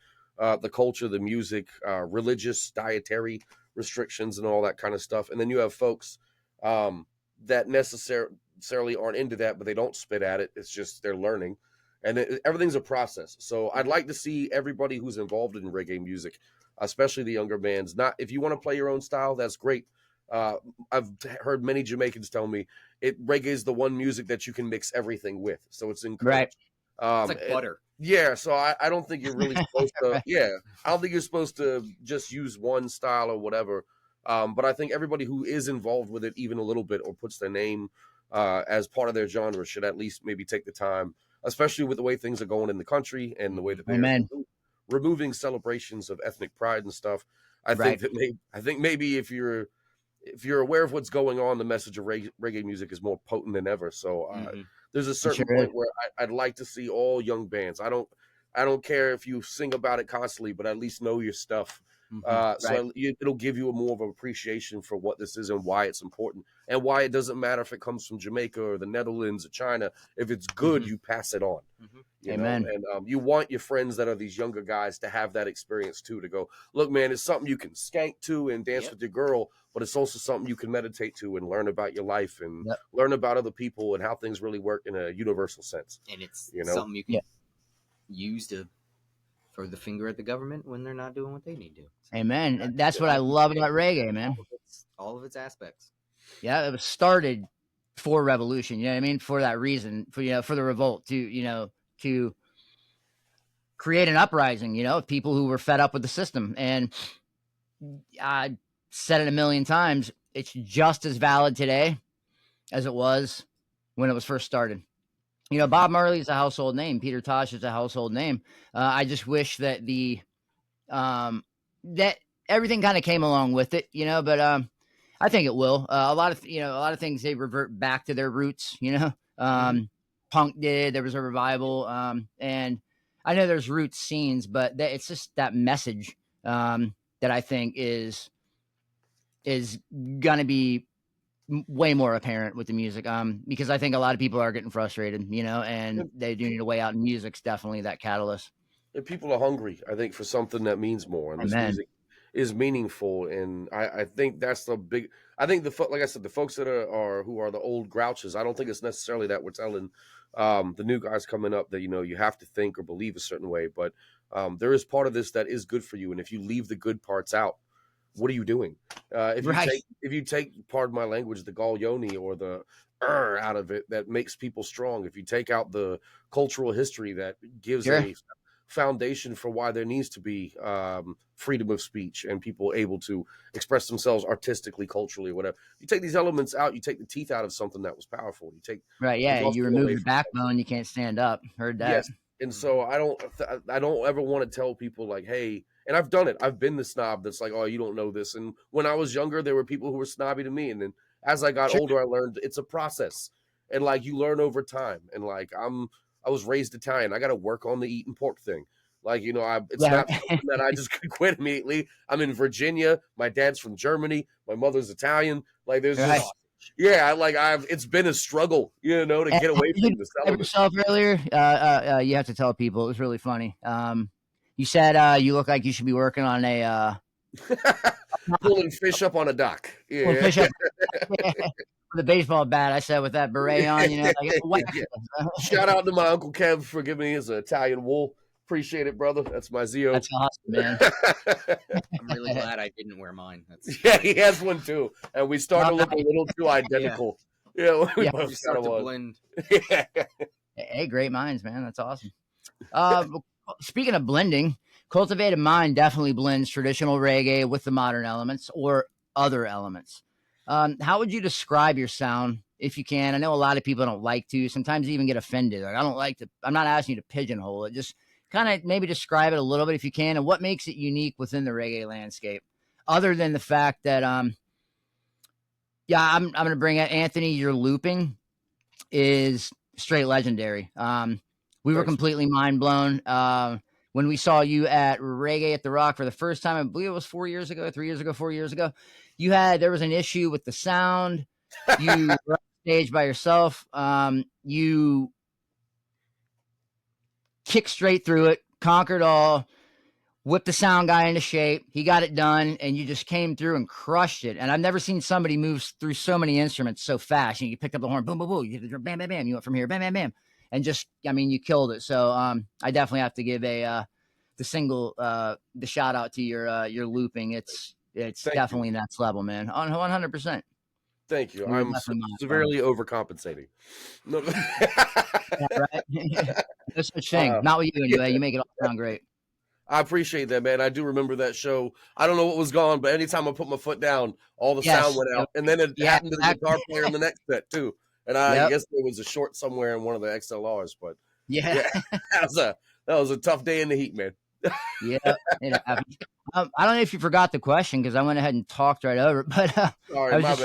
S2: the culture, the music, religious, dietary restrictions, and all that kind of stuff. And then you have folks that necessarily aren't into that, but they don't spit at it. It's just they're learning. And everything's a process. So I'd like to see everybody who's involved in reggae music, especially the younger bands. Not if you want to play your own style, that's great. I've heard many Jamaicans tell me reggae is the one music that you can mix everything with. So it's encouraged.
S3: Right. It's like butter.
S2: Yeah, so I don't think you're really supposed to. Yeah, I don't think you're supposed to just use one style or whatever. But I think everybody who is involved with it even a little bit or puts their name as part of their genre should at least maybe take the time, especially with the way things are going in the country and the way that they're removing celebrations of ethnic pride and stuff. I think maybe if you're aware of what's going on, the message of reggae music is more potent than ever. So there's a certain point where I'd like to see all young bands. I don't care if you sing about it constantly, but at least know your stuff. So it'll give you more of an appreciation for what this is and why it's important and why it doesn't matter if it comes from Jamaica or the Netherlands or China. If it's good, you pass it on.
S1: Amen.
S2: And you want your friends that are these younger guys to have that experience too, to go, look, man, it's something you can skank to and dance with your girl, but it's also something you can meditate to and learn about your life and learn about other people and how things really work in a universal sense.
S3: And it's something you can use to throw the finger at the government when they're not doing what they need to.
S1: Amen. And that's what I love about reggae, man.
S3: All of its aspects.
S1: Yeah, it was started for revolution. You know what I mean? For that reason, for the revolt, to create an uprising. Of people who were fed up with the system. And I said it a million times. It's just as valid today as it was when it was first started. Bob Marley is a household name. Peter Tosh is a household name. I just wish that that everything kind of came along with it, but I think it will. A lot of things, they revert back to their roots. Punk did. There was a revival, and I know there's roots scenes, but it's just that message that I think is gonna be way more apparent with the music, because I think a lot of people are getting frustrated, and they do need a way out, and music's definitely that catalyst.
S2: And people are hungry, I think, for something that means more, and this music is meaningful, and I think that's the big. I think like I said, the folks that are who are the old grouches, I don't think it's necessarily that we're telling the new guys coming up that you have to think or believe a certain way, but there is part of this that is good for you, and if you leave the good parts out, what are you doing? If you take, pardon my language, the Galyoni or the out of it, that makes people strong. If you take out the cultural history that gives a foundation for why there needs to be freedom of speech and people able to express themselves artistically, culturally, whatever. You take these elements out, you take the teeth out of something that was powerful. You take
S1: you remove the backbone, you can't stand up. Heard that.
S2: Yes. And so I don't ever want to tell people like, hey. And I've done it. I've been the snob that's like, oh, you don't know this. And when I was younger, there were people who were snobby to me. And then as I got older, I learned it's a process. And like you learn over time. And like I was raised Italian. I got to work on the eating pork thing. Like, it's not something that I just could quit immediately. I'm in Virginia. My dad's from Germany. My mother's Italian. Like there's just, it's been a struggle, to get away from this element.
S1: Yourself earlier, you have to tell people, it was really funny. You said you look like you should be working on a
S2: pulling fish up on a dock. Yeah.
S1: Fish up with a baseball bat. I said with that beret on,
S2: Shout out to my Uncle Kev for giving me his Italian wool. Appreciate it, brother. That's my Zio.
S1: That's awesome, man.
S3: I'm really glad I didn't wear mine. That's
S2: Yeah, he has one too, and we start to look a little too identical. Yeah, we
S1: Yeah.
S2: both
S3: you start
S2: kinda
S3: to
S2: was.
S3: blend.
S2: Yeah.
S1: Hey, great minds, man. That's awesome. Speaking of blending, Cultivated Mind definitely blends traditional reggae with the modern elements or other elements. How would you describe your sound if you can? I know a lot of people don't like to, sometimes even get offended. Like, I don't like to, I'm not asking you to pigeonhole it. Just kind of maybe describe it a little bit if you can, and what makes it unique within the reggae landscape, other than the fact that, I'm going to bring it, Anthony, your looping is straight legendary. We were
S2: Thanks.
S1: completely mind blown when we saw you at Reggae at the Rock for the first time. I believe it was 4 years ago, 3 years ago, 4 years ago. There was an issue with the sound. You were on stage by yourself. You kicked straight through it, conquered all, whipped the sound guy into shape. He got it done, and you just came through and crushed it. And I've never seen somebody move through so many instruments so fast. You picked up the horn, boom, boom, boom. You hit the drum, bam, bam, bam. You went from here, bam, bam, bam, and just, you killed it. So I definitely have to give the shout out to your looping. It's
S2: Thank
S1: definitely
S2: you.
S1: next level, man. On 100%.
S2: Thank you.
S1: We were
S2: I'm
S1: definitely mind blown.
S2: severely overcompensating. No.
S1: Yeah, right? No such thing. Not with you anyway. You make it all sound great.
S2: I appreciate that, man. I do remember that show. I don't know what was gone, but anytime I put my foot down, all the sound went out. And then it happened to the guitar player in the next set, too. And I guess there was a short somewhere in one of the XLRs, but that was a tough day in the heat, man.
S1: Yeah, it happened. I don't know if you forgot the question because I went ahead and talked right over it, but
S2: Sorry, my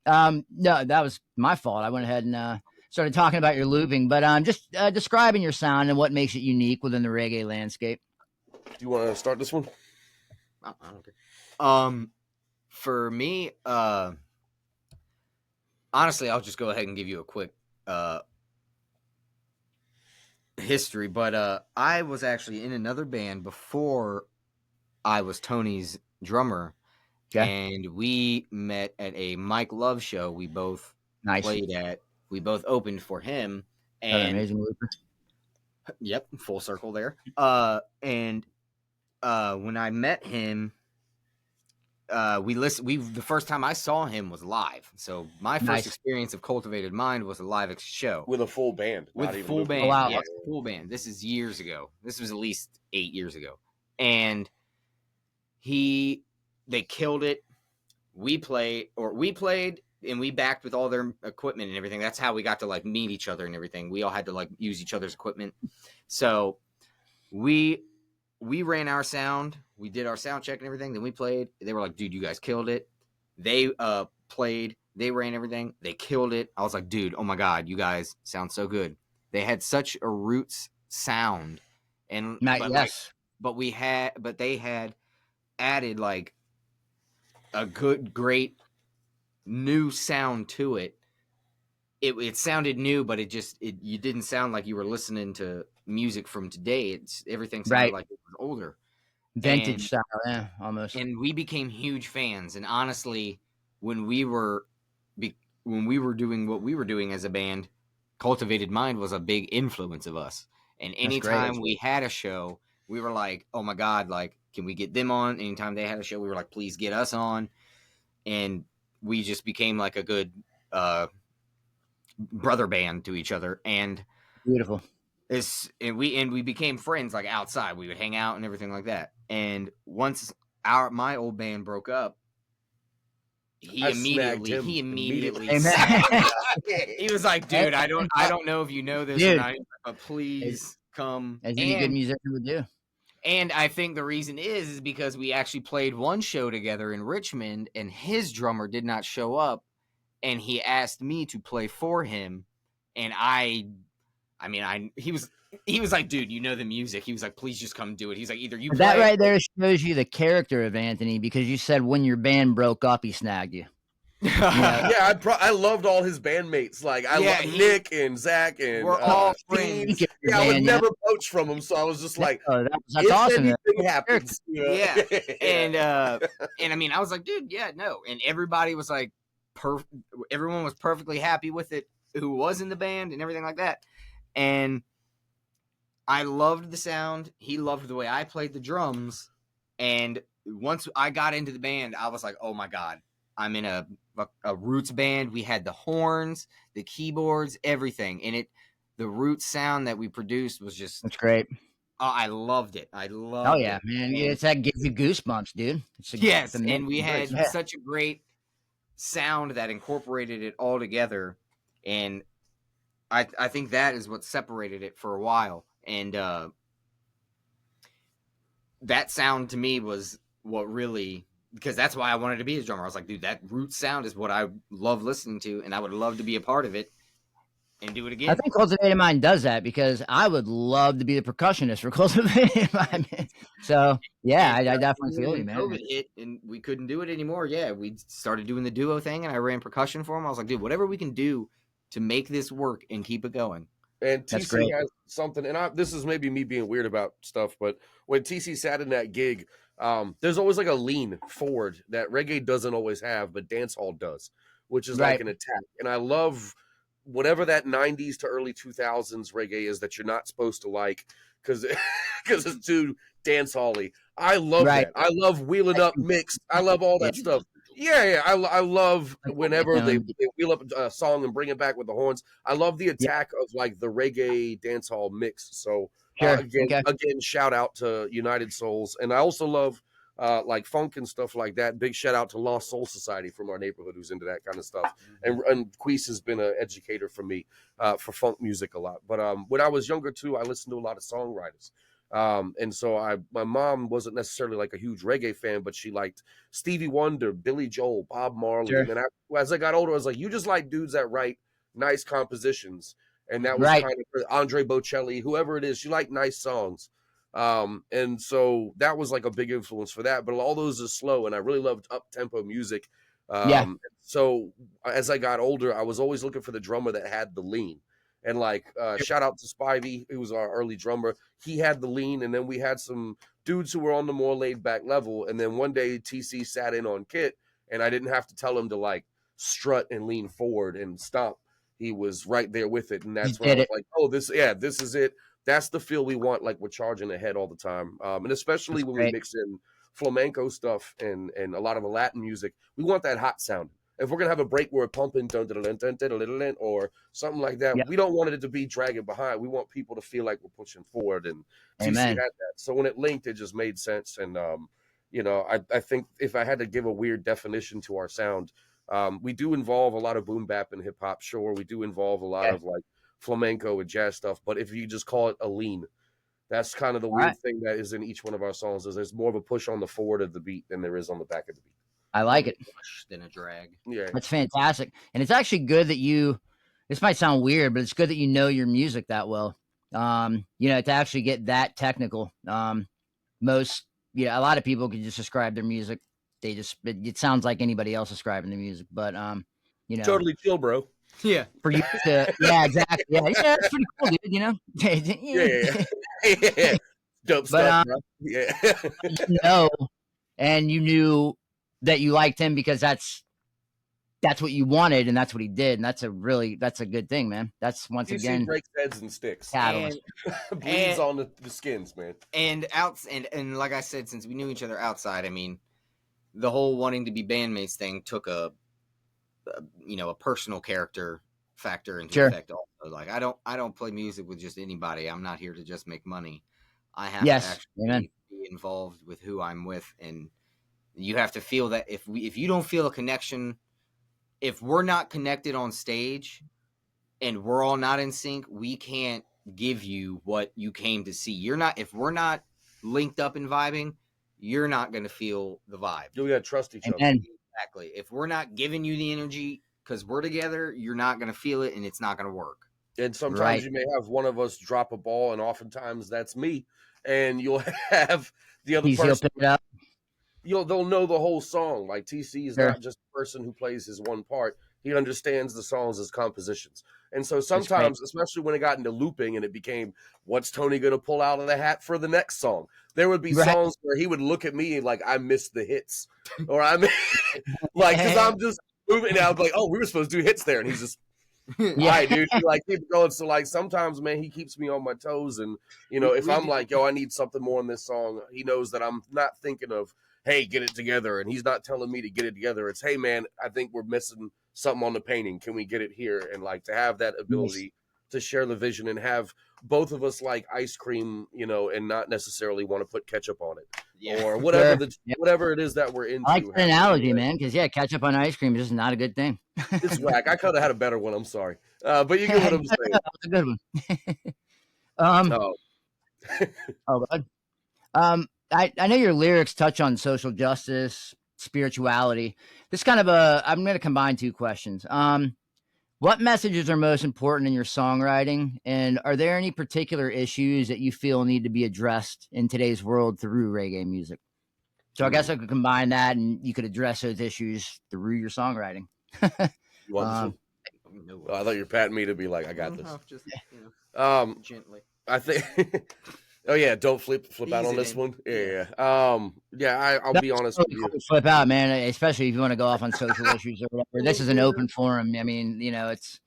S2: bad.
S1: No, that was my fault. I went ahead and started talking about your looping, but just describing your sound and what makes it unique within the reggae landscape.
S2: Do you want to start this one?
S3: I don't care. For me, honestly, I'll just go ahead and give you a quick history. But I was actually in another band before I was Tony's drummer, and we met at a Mike Love show. We both played at. We both opened for him. And
S1: amazing looper.
S3: Yep, full circle there. And when I met him, the first time I saw him was live. So my first experience of Cultivated Mind was a live show
S2: with a full band.
S3: With full band, yes, full band. This is years ago. This was at least 8 years ago, and they killed it. We played, and we backed with all their equipment and everything. That's how we got to like meet each other and everything. We all had to like use each other's equipment. So we ran our sound. We did our sound check and everything. Then we played. They were like, dude, you guys killed it. They played. They ran everything. They killed it. I was like, dude, oh my God, you guys sound so good. They had such a Roots sound. And but they had added like a great new sound to it. It sounded new, but you didn't sound like you were listening to music from today. Everything sounded like it was older,
S1: vintage style, almost.
S3: And we became huge fans. And honestly, when we were doing what we were doing as a band, Cultivated Mind was a big influence of us. And anytime we had a show, we were like, oh my God, like, can we get them on? Anytime they had a show, we were like, please get us on. And we just became like a good brother band to each other. And
S1: beautiful.
S3: And we became friends like outside. We would hang out and everything like that. And once my old band broke up, he immediately he was like, dude, I don't know if you know this or not, but please come.
S1: As any good musician would do.
S3: And I think the reason is because we actually played one show together in Richmond, and his drummer did not show up, and he asked me to play for him, and he was like, dude, you know the music. He was like, please just come do it. He's like, either you play.
S1: That right there shows you the character of Anthony, because you said when your band broke up, he snagged you.
S2: I loved all his bandmates. Like I love Nick and Zach, and
S3: we're all friends.
S2: Yeah, I would never poach from him, so I was just like,
S1: that's awesome.
S2: Anything happens,
S3: yeah. And I mean, I was like, dude, yeah, no, and everybody was like, everyone was perfectly happy with it who was in the band and everything like that. And I loved the sound. He loved the way I played the drums. And once I got into the band, I was like, oh my God, I'm in a Roots band. We had the horns, the keyboards, everything. And the Roots sound that we produced was just,
S1: That's great.
S3: I loved it. I
S1: Oh
S3: loved
S1: yeah,
S3: it.
S1: man.
S3: And
S1: It's that gives you goosebumps, dude.
S3: yes,
S1: The mix
S3: and we
S1: is great.
S3: had such a great sound that incorporated it all together. And I think that is what separated it for a while. And that sound to me was what really, because that's why I wanted to be a drummer. I was like, dude, that root sound is what I love listening to, and I would love to be a part of it and do it again.
S1: I think Cultivated Mind does that because I would love to be the percussionist for Cultivated Mind. So yeah, I definitely feel
S3: when
S1: you, man.
S3: COVID hit and we couldn't do it anymore, yeah, we started doing the duo thing, and I ran percussion for him. I was like, dude, whatever we can do to make this work and keep it going.
S2: And
S1: That's
S2: TC
S1: great.
S2: has something, and this is maybe me being weird about stuff, but when TC sat in that gig, there's always like a lean forward that reggae doesn't always have, but dancehall does, which is like an attack. And I love whatever that 90s to early 2000s reggae is that you're not supposed to like because it's too dancehall-y. I love that. I love wheeling up mix. I love all that stuff. Yeah. I love whenever they wheel up a song and bring it back with the horns. I love the attack of like the reggae dancehall mix. So again, shout out to United Souls, and I also love like funk and stuff like that. Big shout out to Lost Soul Society from our neighborhood who's into that kind of stuff. And Queese has been an educator for me for funk music a lot. But when I was younger too, I listened to a lot of songwriters. And so my mom wasn't necessarily like a huge reggae fan, but she liked Stevie Wonder, Billy Joel, Bob Marley. And then as I got older, I was like, you just like dudes that write nice compositions. And that was kind of Andre Bocelli, whoever it is. She liked nice songs. And so that was like a big influence for that. But all those are slow, and I really loved up-tempo music. So as I got older, I was always looking for the drummer that had the lean. And like shout out to Spivey, who was our early drummer. He had the lean, and then we had some dudes who were on the more laid back level. And then one day TC sat in on Kit, and I didn't have to tell him to like strut and lean forward and stomp. He was right there with it, and that's when I was like, "Oh, this is it. That's the feel we want. Like we're charging ahead all the time, and especially when we mix in flamenco stuff and a lot of Latin music, we want that hot sound. If we're gonna have a break where we're pumping or something like that, we don't want it to be dragging behind. We want people to feel like we're pushing forward. And TC had that. So when it linked, it just made sense. And I think if I had to give a weird definition to our sound, we do involve a lot of boom bap and hip hop. Sure, we do involve a lot of like flamenco and jazz stuff. But if you just call it a lean, that's kind of the weird thing that is in each one of our songs. Is there's more of a push on the forward of the beat than there is on the back of the beat.
S1: I like it.
S3: Than a drag.
S2: Yeah.
S1: That's fantastic. And it's actually good that this might sound weird, but it's good that you know your music that well. To actually get that technical. A lot of people can just describe their music. It sounds like anybody else describing the music, but
S2: totally chill, bro.
S3: Yeah.
S1: For you to, exactly. Yeah, that's pretty cool, dude,
S2: Yeah. Dope stuff, bro. Yeah.
S1: And you knew that you liked him because that's what you wanted, and that's what he did, and that's a good thing, man. That's once again
S2: breaks heads and sticks,
S1: catalyst,
S2: bleeds on the skins, man.
S3: And like I said, since we knew each other outside, I mean, the whole wanting to be bandmates thing took a personal character factor into effect. Also, like I don't play music with just anybody. I'm not here to just make money. I have to actually be involved with who I'm with, and you have to feel that if you don't feel a connection, if we're not connected on stage and we're all not in sync, we can't give you what you came to see. If we're not linked up and vibing, you're not going to feel the vibe.
S2: You got to trust each other.
S3: Exactly. If we're not giving you the energy because we're together, you're not going to feel it, and it's not going to work.
S2: And sometimes you may have one of us drop a ball, and oftentimes that's me. And you'll have the other person. They'll know the whole song. Like TC is not just a person who plays his one part. He understands the songs as compositions. And so sometimes, especially when it got into looping and it became, what's Tony going to pull out of the hat for the next song? There would be songs where he would look at me like I missed the hits. Or I'm like, because I'm just moving. And I was like, oh, we were supposed to do hits there. And he's just, All
S1: Yeah.
S2: right, dude, you like keep it going. So like sometimes, man, he keeps me on my toes, and if I'm like, yo, I need something more in this song, he knows that I'm not thinking of, hey, get it together, and he's not telling me to get it together. It's, hey, man, I think we're missing something on the painting. Can we get it here? And like to have that ability to share the vision and have both of us like ice cream, and not necessarily want to put ketchup on it or whatever whatever it is that we're into.
S1: I like that analogy, man, because ketchup on ice cream is just not a good thing.
S2: It's whack. I could have had a better one. I'm sorry, but you get what I'm saying.
S1: That was a good one. God. I know your lyrics touch on social justice, spirituality. This kind of I'm going to combine two questions. What messages are most important in your songwriting, and are there any particular issues that you feel need to be addressed in today's world through reggae music? So I guess I could combine that, and you could address those issues through your songwriting.
S2: You want this one? No, I thought you were patting me to be like, I got this.
S3: Just gently.
S2: I think. Oh yeah, don't flip out on this one. Yeah. I'll be honest with you.
S1: Flip out, man. Especially if you want to go off on social issues or whatever. This is an open forum. I mean, it's.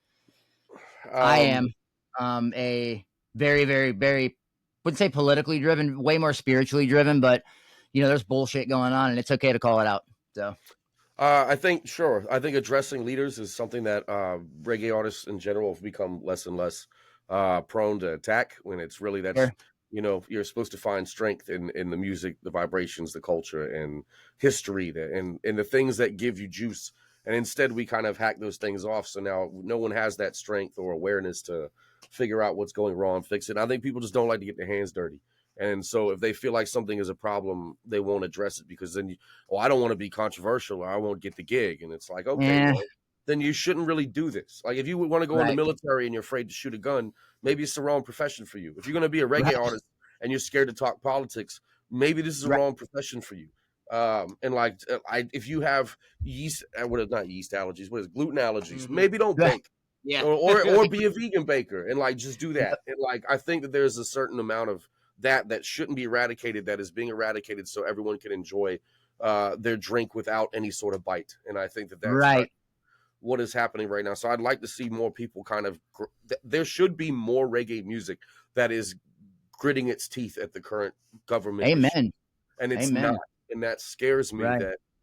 S1: I am a very, very, very, wouldn't say politically driven, way more spiritually driven, but there's bullshit going on, and it's okay to call it out. So.
S2: I think addressing leaders is something that reggae artists in general have become less and less prone to attack, when it's really that's. Sure. You're supposed to find strength in the music, the vibrations, the culture, and history, and the things that give you juice. And instead, we kind of hack those things off. So now no one has that strength or awareness to figure out what's going wrong, fix it. And I think people just don't like to get their hands dirty. And so if they feel like something is a problem, they won't address it, because then, I don't want to be controversial, or I won't get the gig. And it's like, okay, well, then you shouldn't really do this. Like if you want to go in the military and you're afraid to shoot a gun, maybe it's the wrong profession for you. If you're going to be a reggae artist and you're scared to talk politics, maybe this is the wrong profession for you. And like, if you have not yeast allergies, gluten allergies, maybe don't bake.
S3: Yeah.
S2: or be a vegan baker, and like just do that. And like I think that there's a certain amount of that shouldn't be eradicated, that is being eradicated, so everyone can enjoy their drink without any sort of bite. And I think that's what is happening right now. So I'd like to see more people there should be more reggae music that is gritting its teeth at the current government.
S1: Amen.
S2: Issue. And it's not. And that scares me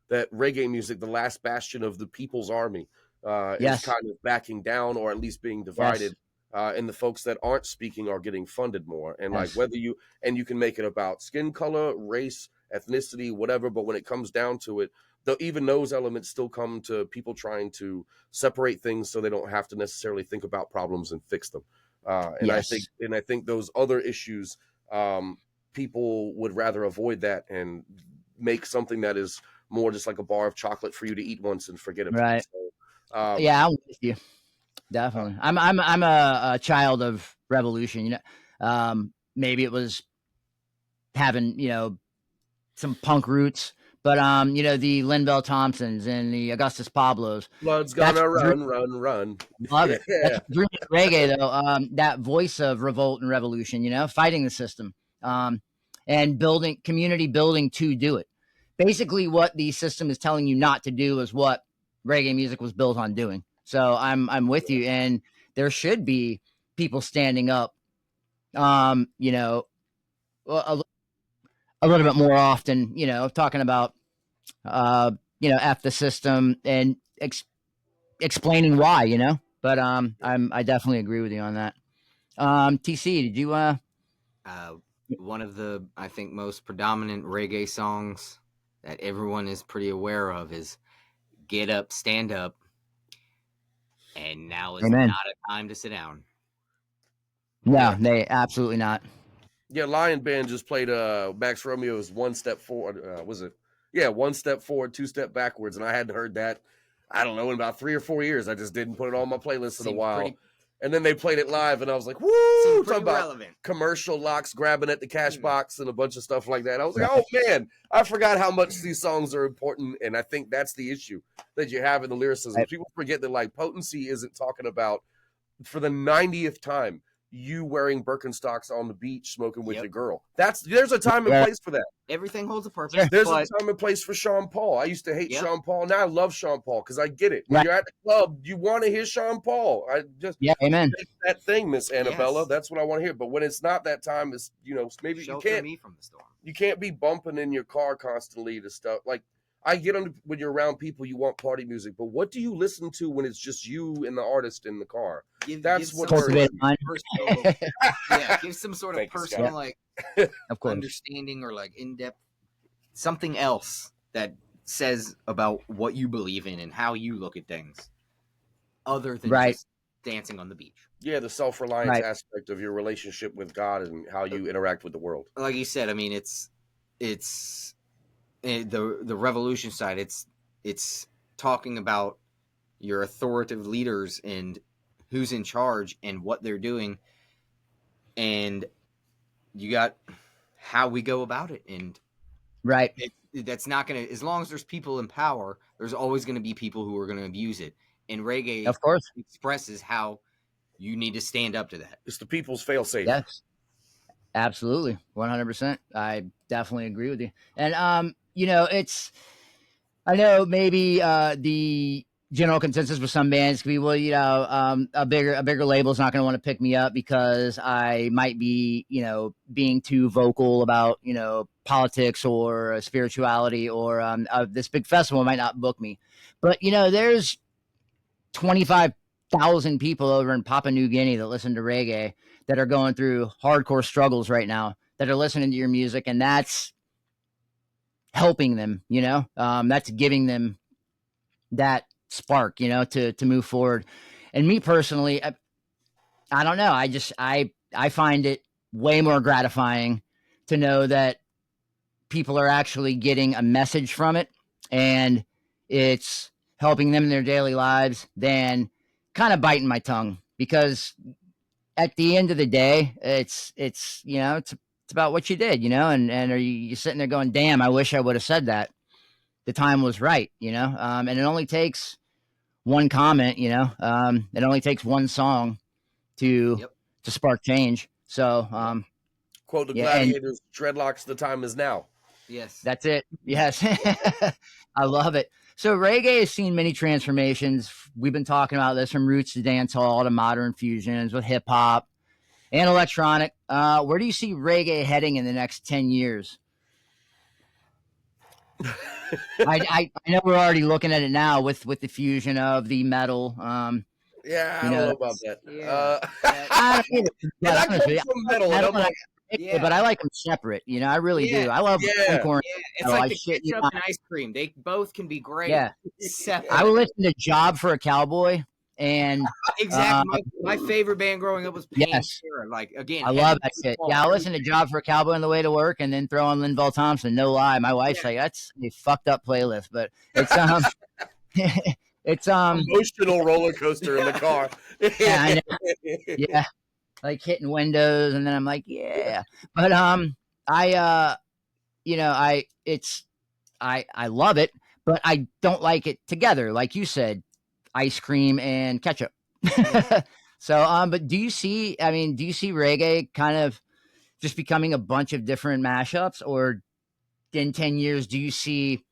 S2: that reggae music, the last bastion of the people's army, is kind of backing down, or at least being divided. And the folks that aren't speaking are getting funded more. And like you can make it about skin color, race, ethnicity, whatever. But when it comes down to it, even those elements still come to people trying to separate things so they don't have to necessarily think about problems and fix them. I think those other issues, people would rather avoid that and make something that is more just like a bar of chocolate for you to eat once and forget about.
S1: Right.
S2: So,
S1: I'm with you. Definitely. I'm a child of revolution. Maybe it was having some punk roots, but the Linval Thompsons and the Augustus Pablos.
S2: Blood's gonna run.
S1: Love it. Yeah. That's reggae though. That voice of revolt and revolution. Fighting the system, and building community building to do it. Basically, what the system is telling you not to do is what reggae music was built on doing. So I'm with you, and there should be people standing up, a little bit more often, talking about, F the system and explaining why, but I definitely agree with you on that. TC, did you
S3: one of the, I think, most predominant reggae songs that everyone is pretty aware of is Get Up, Stand Up, and now is not a time to sit down.
S1: No, they absolutely not.
S2: Yeah, Lion Band just played Max Romeo's One Step Forward. Was it? Yeah, One Step Forward, Two Step Backwards. And I hadn't heard that, I don't know, in about 3 or 4 years. I just didn't put it on my playlist in a while. And then they played it live, and I was like, woo! Talking about commercial locks grabbing at the cash box and a bunch of stuff like that. I was like, oh, man, I forgot how much these songs are important. And I think that's the issue that you have in the lyricism. People forget that, like, potency isn't talking about, for the 90th time, you wearing Birkenstocks on the beach smoking with
S3: Yep.
S2: your girl. There's a time and place for that.
S3: Everything holds a purpose.
S2: There's
S3: but
S2: a time and place for Sean Paul. I used to hate
S3: Yep.
S2: Sean Paul. Now I love Sean Paul because I get it. When
S1: Right.
S2: you're at the club, you want to hear Sean Paul. I just
S1: amen.
S2: make that thing, Miss Annabella.
S3: Yes.
S2: That's what I want to hear. But when it's not that time, it's maybe
S3: shelter me from the storm.
S2: you can't be bumping in your car constantly to stuff. Like I get on when you're around people, you want party music, but what do you listen to when it's just you and the artist in the car? That's what
S1: Cultivated Mind.
S3: Give some sort of personal
S1: Scott. Of course.
S3: understanding or like in-depth something else that says about what you believe in and how you look at things, other than just dancing on the beach.
S2: Yeah, the self-reliance aspect of your relationship with God and how you interact with the world.
S3: Like you said, I mean, it's the revolution side. It's talking about your authoritative leaders and who's in charge and what they're doing, and you got how we go about it. And that's not gonna, as long as there's people in power, there's always going to be people who are going to abuse it. And reggae,
S1: of course,
S3: expresses how you need to stand up to that.
S2: It's the people's fail-safe.
S1: Yes, absolutely, 100%. I definitely agree with you. And I know maybe the general consensus with some bands could be, well, a bigger label's not going to want to pick me up because I might be, being too vocal about, politics or spirituality, or this big festival might not book me. But, there's 25,000 people over in Papua New Guinea that listen to reggae that are going through hardcore struggles right now, that are listening to your music, and that's helping them, that's giving them that spark, to move forward. And me personally, I don't know. I find it way more gratifying to know that people are actually getting a message from it, and it's helping them in their daily lives, than kind of biting my tongue. Because at the end of the day, it's about what you did, and are you sitting there going, damn, I wish I would have said that. The time was right, and it only takes one comment, it only takes one song to spark change. So,
S2: quote the Gladiators, dreadlocks, the time is now.
S3: Yes.
S1: That's it. Yes. I love it. So reggae has seen many transformations. We've been talking about this, from roots to dancehall to modern fusions with hip hop and electronic. Where do you see reggae heading in the next 10 years? I know we're already looking at it now with the fusion of the metal.
S2: I don't know about that.
S1: I don't either.
S2: I come from metal, and I'm like,
S1: but I like them separate. I really do. I love corn.
S3: It's like the ketchup and ice cream. They both can be great.
S1: Yeah. I would listen to Job for a Cowboy. And
S3: exactly, my favorite band growing up was Pantera. Like, again,
S1: I love that shit. Yeah, I listen to Job for a Cowboy on the way to work, and then throw on Linval Thompson. No lie, my wife's like, that's a fucked up playlist, but it's it's
S2: emotional roller coaster in the car.
S1: Yeah, I know. Yeah, like hitting windows, and then I'm like, yeah. But I love it, but I don't like it together, like you said. Ice cream and ketchup. So, but do you see reggae kind of just becoming a bunch of different mashups, or in 10 years, do you see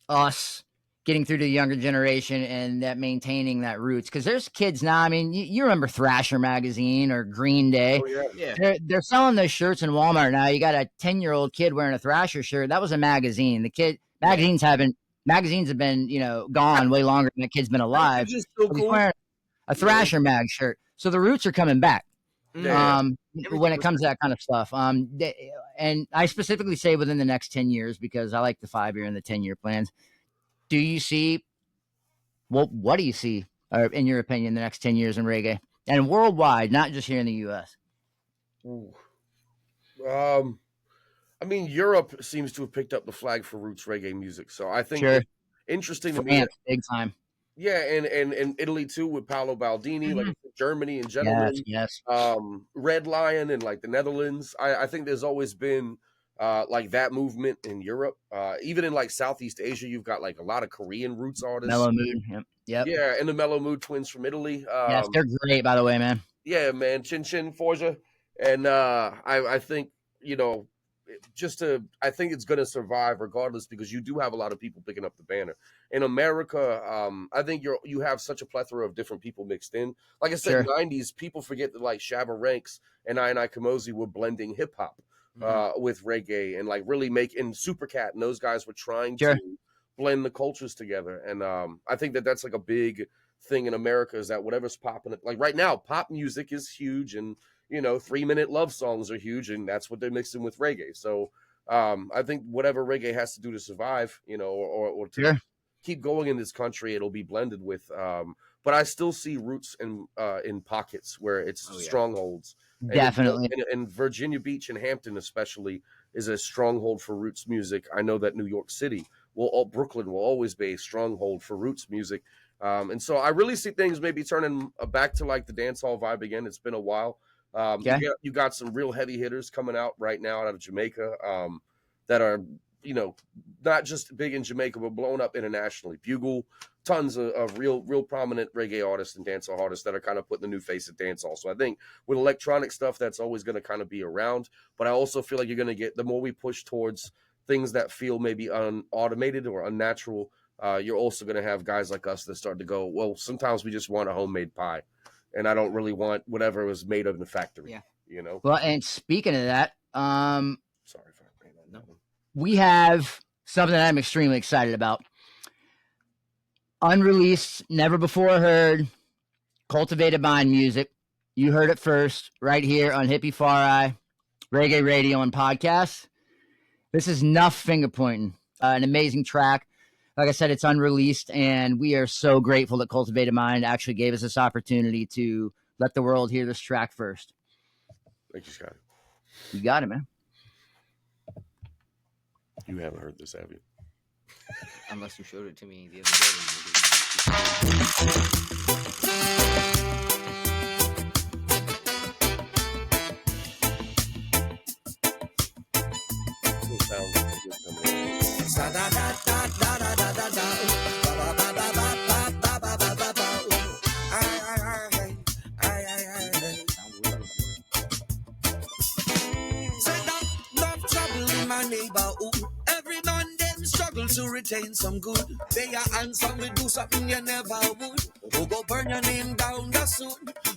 S1: us getting through to the younger generation and that maintaining that roots? Because there's kids now. I mean, you remember Thrasher magazine or Green Day?
S2: Oh, yeah.
S1: They're selling those shirts in Walmart now. You got a 10-year-old kid wearing a Thrasher shirt. That was a magazine. Magazines have been, gone way longer than the kid's been alive.
S2: Just so cool.
S1: Wearing a Thrasher mag shirt. So the roots are coming back.
S2: Yeah.
S1: When it comes to that kind of stuff. And I specifically say within the next 10 years, because I like the 5-year and the 10-year plans. Do you see, what do you see, in your opinion, the next 10 years in reggae? And worldwide, not just here in the U.S.
S2: I mean, Europe seems to have picked up the flag for roots reggae music, so I think
S1: Sure.
S2: it's interesting to me.
S1: France, big time.
S2: Yeah, and Italy too, with Paolo Baldini, like Germany and Gentlemen,
S1: Yes.
S2: Red Lion, and like the Netherlands. I think there's always been like that movement in Europe. Even in like Southeast Asia, you've got like a lot of Korean roots artists.
S1: Mellow Mood. Yep.
S2: Yeah, and the Mellow Mood twins from Italy.
S1: Yes, they're great, by the way, man.
S2: Yeah, man, chin chin Forza, and I think you know I think it's going to survive regardless because you do have a lot of people picking up the banner in America. I think you have such a plethora of different people mixed in. Like I said,
S1: Sure.
S2: '90s people forget that like Shabba Ranks and I Kamosi were blending hip hop with reggae and like really making Supercat and those guys were trying
S1: Sure.
S2: to blend the cultures together. And I think that that's like a big thing in America is that whatever's popping, like right now, pop music is huge, and 3-minute love songs are huge, and that's what they're mixing with reggae. So I think whatever reggae has to do to survive, or to
S1: Sure.
S2: keep going in this country, it'll be blended with. But I still see roots in pockets where it's strongholds.
S1: Definitely.
S2: And Virginia Beach and Hampton especially is a stronghold for roots music. I know that New York City Brooklyn will always be a stronghold for roots music. And so I really see things maybe turning back to like the dance hall vibe again. It's been a while.
S1: Okay.
S2: You got some real heavy hitters coming out right now out of Jamaica that are, not just big in Jamaica, but blown up internationally. Bugle, tons of real prominent reggae artists and dancehall artists that are kind of putting the new face at dancehall. So I think with electronic stuff, that's always going to kind of be around. But I also feel like you're going to get, the more we push towards things that feel maybe automated or unnatural, you're also going to have guys like us that start to go, well, sometimes we just want a homemade pie, and I don't really want whatever was made in the factory.
S3: Yeah.
S1: Well, and speaking of that,
S2: Sorry if I ran on that one.
S1: we have something that I'm extremely excited about. Unreleased, never before heard, Cultivated Mind music. You heard it first right here on Hippie Fari, Reggae Radio and Podcast. This is Nuff Finger Pointing, an amazing track. Like I said, it's unreleased, and we are so grateful that Cultivated Mind actually gave us this opportunity to let the world hear this track first.
S2: Thank you, Scotty.
S1: You got it, man.
S2: You haven't heard this, have you?
S3: Unless you showed it to me the other
S2: It sounds like a good
S4: Every man them struggle to retain some good. They are handsome, we do something you never would. Who go burn your name down the soon.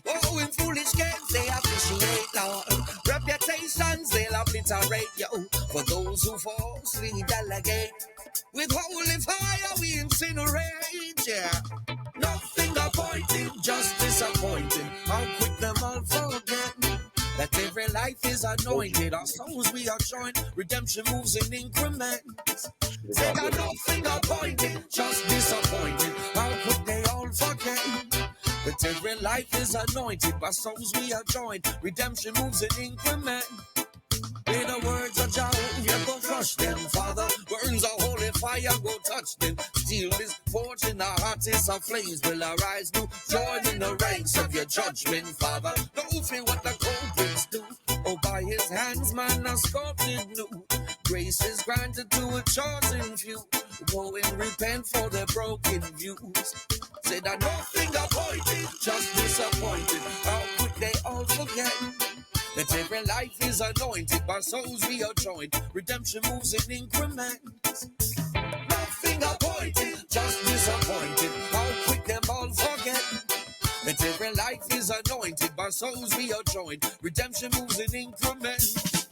S4: Oh, in foolish games they appreciate now. Reputations they'll obliterate you. For those who falsely delegate, with holy fire we incinerate. Yeah, nothing appointed, just disappointed. How quick them all forget that every life is anointed. Our souls we are joined. Redemption moves in increments. Say that nothing appointed, just disappointed. How could they all forget that every life is anointed? By souls we are joined. Redemption moves in increments. In the words of Jah, you go crush them, Father. Burns a holy fire, go touch them. Steel is forged in the hottest of flames. Will arise new join in the ranks of your judgment, Father. Don't feel what the culprits do. Oh, by his hands, man, are sculpted new. Grace is granted to a chosen few. Go and repent for their broken views. Say that nothing appointed, just disappointed. How could they all forget that every life is anointed? By souls we are joined. Redemption moves in increments. Nothing appointed, just disappointed. How quick them all forget that every life is anointed. By souls we are joined. Redemption moves in increments.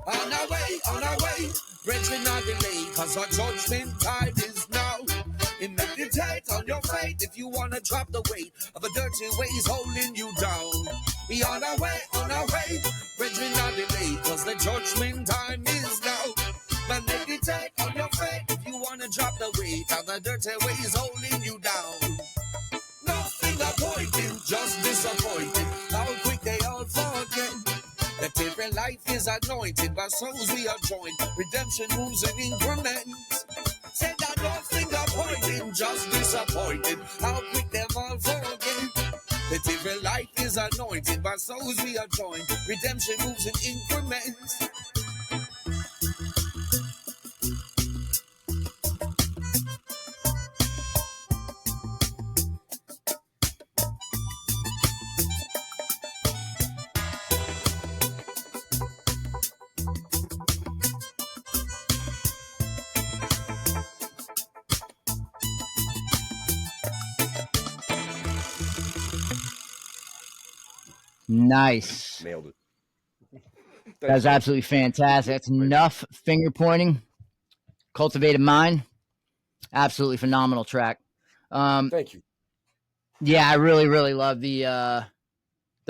S4: On our way, brethren not delay, cause our judgment time is now. And meditate on your faith if you wanna drop the weight of a dirty ways holding you down. Be on our way, brethren not delay, cause the judgment time is now. But meditate on your faith if you wanna drop the weight of the dirty ways holding you down. Nothing appointed, just disappointed. How quick they all forget that every life is anointed. By souls we are joined. Redemption moves in increments. Said that nothing appointed, just disappointed. How quick them all forget that every life is anointed. By souls we are joined. Redemption moves in increments.
S1: Nice.
S2: Nailed it.
S1: That's absolutely fantastic. That's enough finger pointing. Cultivated Mind. Absolutely phenomenal track.
S2: Thank you.
S1: Yeah, I really, really love the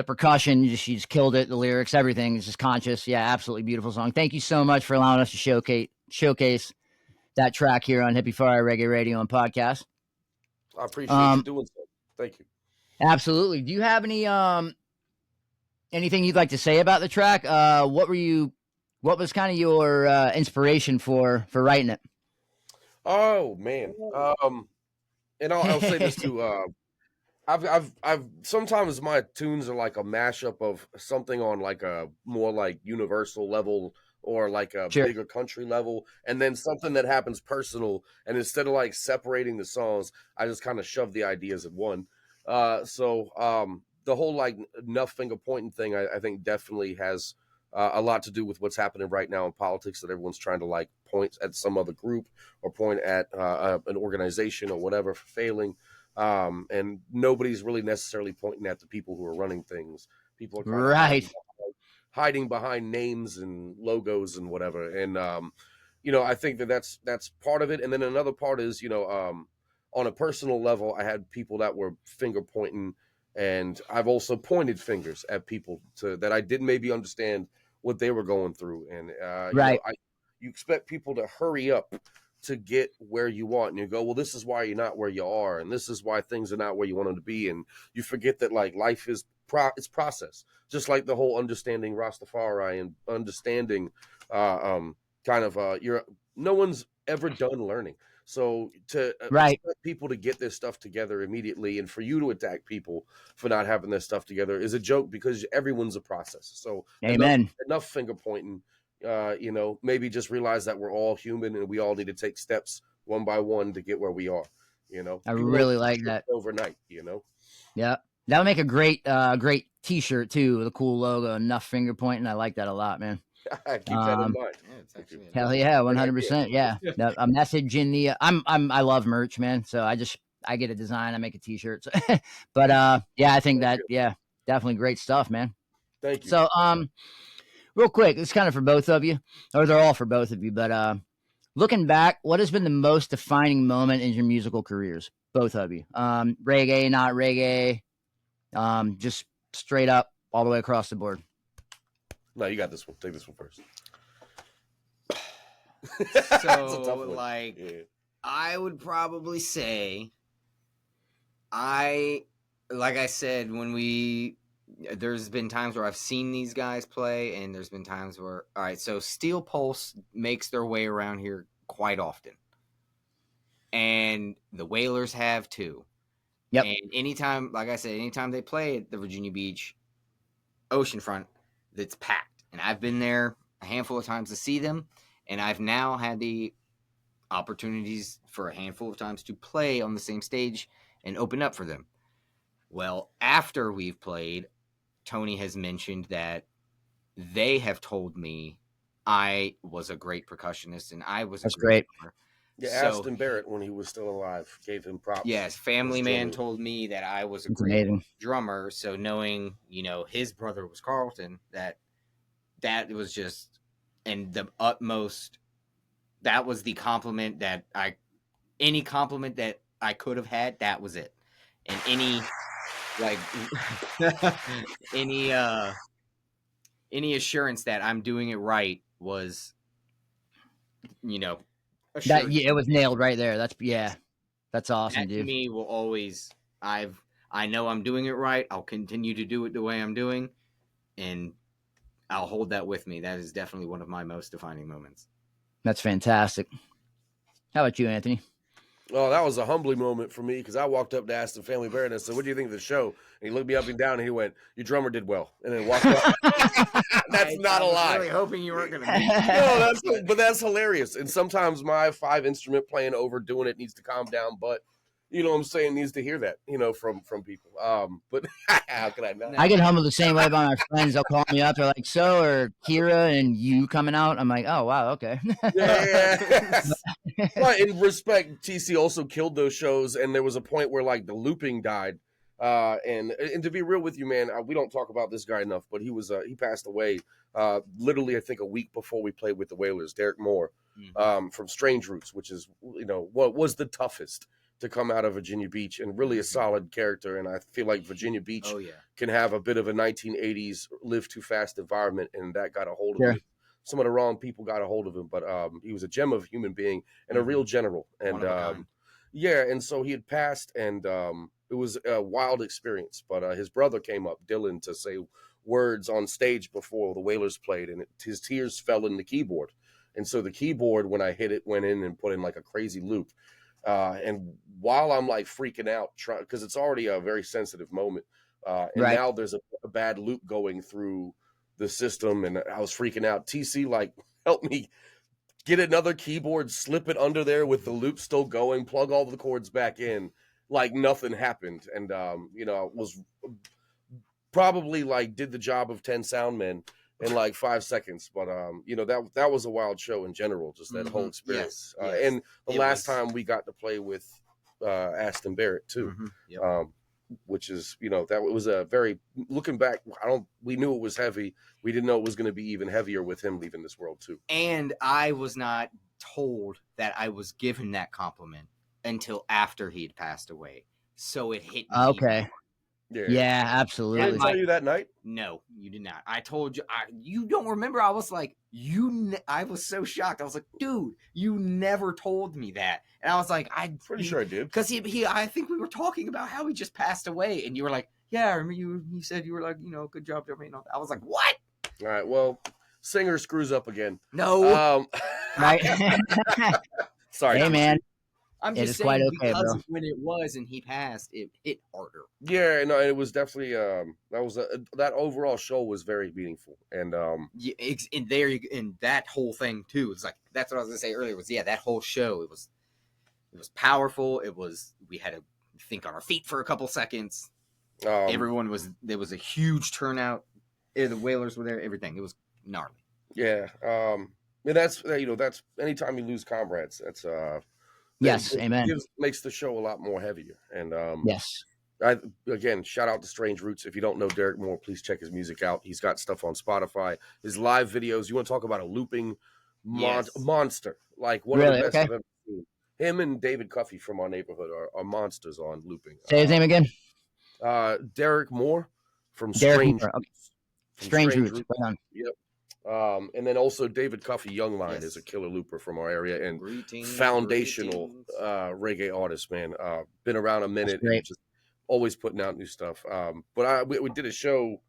S1: percussion. You just killed it. The lyrics, everything is just conscious. Yeah, absolutely beautiful song. Thank you so much for allowing us to showcase that track here on Hippie Fari Reggae Radio and Podcast.
S2: I appreciate you doing so. Thank you.
S1: Absolutely. Do you have anything you'd like to say about the track? What was kind of your inspiration for writing it?
S2: Oh man. And I'll say this too. I've sometimes my tunes are like a mashup of something on like a more like universal level or like a bigger country level, and then something that happens personal. And instead of like separating the songs, I just kind of shove the ideas in one. So the whole like enough finger pointing thing, I think definitely has a lot to do with what's happening right now in politics, that everyone's trying to like point at some other group or point at an organization or whatever for failing. And nobody's really necessarily pointing at the people who are running things. People are kind of hiding behind names and logos and whatever. And I think that's part of it. And then another part is, on a personal level, I had people that were finger pointing, and I've also pointed fingers at people that I didn't maybe understand what they were going through. And you expect people to hurry up to get where you want, and you go, well, this is why you're not where you are, and this is why things are not where you want them to be. And you forget that like life is it's process, just like the whole understanding Rastafari and understanding no one's ever done learning. So to expect people to get their stuff together immediately, and for you to attack people for not having their stuff together is a joke, because everyone's a process. So enough finger pointing. Maybe just realize that we're all human and we all need to take steps one by one to get where we are. I
S1: really like that.
S2: Overnight.
S1: Yeah, that would make a great T-shirt too with a cool logo. Enough finger pointing. I like that a lot, man.
S2: Keep that in mind.
S1: Hell yeah, 100%. Yeah, a message in the. I love merch, man. So I get a design, I make a T-shirt. So, but I think that definitely great stuff, man.
S2: Thank you.
S1: So real quick, it's kind of for both of you, or they're all for both of you. But looking back, what has been the most defining moment in your musical careers, both of you? Reggae, not reggae, just straight up, all the way across the board.
S2: No, you got this one. Take this one first.
S3: So, I would probably say, like I said, there's been times where I've seen these guys play, and there's been times where, all right, so Steel Pulse makes their way around here quite often. And the Wailers have too.
S1: Yep.
S3: And anytime they play at the Virginia Beach oceanfront, it's packed. And I've been there a handful of times to see them, and I've now had the opportunities for a handful of times to play on the same stage and open up for them. Well, after we've played, Tony has mentioned that they have told me I was a great percussionist, and I was
S1: great.
S2: Yeah, Aston Barrett, when he was still alive, gave him props.
S3: Yes, Family Man told me that I was a great drummer. So knowing, his brother was Carlton, that was just, and the utmost, that was the compliment that any compliment that I could have had, that was it. And any assurance that I'm doing it right was,
S1: it was nailed right there. That's awesome,
S3: that
S1: dude.
S3: To me will always, I know I'm doing it right. I'll continue to do it the way I'm doing, and I'll hold that with me. That is definitely one of my most defining moments.
S1: That's fantastic. How about you, Anthony?
S2: Well, that was a humbling moment for me, because I walked up to Aston Family Barrett and I said, "What do you think of the show?" And he looked me up and down and he went, "Your drummer did well," and then walked up. That's not a lie.
S3: I was really hoping you weren't going to.
S2: But that's hilarious. And sometimes my 5-instrument playing overdoing it needs to calm down, but you know what I'm saying, needs to hear that, from people. But how can I not?
S1: I get humbled the same way by my friends. They'll call me up. They're like, "So are Kira and you coming out?" I'm like, "Oh, wow, okay."
S2: Yeah. But in respect, TC also killed those shows, and there was a point where like the looping died, And to be real with you, man, we don't talk about this guy enough, but he passed away literally, I think, a week before we played with the Wailers. Derek Moore, from Strange Roots, which is, what was the toughest to come out of Virginia Beach, and really a solid character. And I feel like Virginia Beach can have a bit of a 1980s live too fast environment, and that got a hold of him. Some of the wrong people got a hold of him, but he was a gem of a human being and a real general. And and so he had passed, and it was a wild experience. But his brother came up, Dylan, to say words on stage before the Wailers played, and his tears fell in the keyboard. And so the keyboard, when I hit it, went in and put in like a crazy loop. And while I'm like freaking out, because it's already a very sensitive moment, and now there's a bad loop going through the system, and I was freaking out. TC like helped me get another keyboard, slip it under there with the loop still going, plug all the cords back in, like nothing happened. And was probably like did the job of 10 sound men in like 5 seconds. But that was a wild show in general, just that whole experience. And the last time we got to play with Aston Barrett too. Which is, that was a very, looking back, we knew it was heavy. We didn't know it was going to be even heavier with him leaving this world too.
S3: And I was not told that I was given that compliment until after he'd passed away. So it hit me.
S1: Okay. Yeah, absolutely.
S2: I didn't tell you that night?
S3: No, you did not. I told you. You don't remember? I was like, I was so shocked. I was like, dude, you never told me that. And I was like, I'm
S2: pretty sure I did.
S3: Because I think we were talking about how he just passed away. And you were like, yeah, I remember you said you were like, good job. I was like, what?
S2: All right, well, singer screws up again.
S3: No.
S1: Right.
S2: Sorry.
S1: Hey, man.
S3: I'm just saying, quite okay, because bro. When it was and he passed, it hit harder.
S2: Yeah, no, it was definitely that overall show was very meaningful, and
S3: and that whole thing too. It's like that's what I was gonna say earlier. Was that whole show? It was powerful. We had to think on our feet for a couple seconds. Everyone was there was a huge turnout. The Wailers were there. Everything. It was gnarly.
S2: Yeah, and that's anytime you lose comrades, that's
S1: Yes, amen.
S2: Makes the show a lot more heavier. And
S1: yes.
S2: Again, shout out to Strange Roots. If you don't know Derek Moore, please check his music out. He's got stuff on Spotify. His live videos. You want to talk about a looping monster? Like one of the best I've ever seen. Him and David Cuffey from our neighborhood are monsters on looping.
S1: Say his name again.
S2: Derek Moore from Strange Roots.
S1: Okay. Strange Roots. Right on.
S2: Yep. And then also David Cuffey Youngline is a killer looper from our area and foundational reggae artist, man. Been around a minute and just always putting out new stuff. But we did a show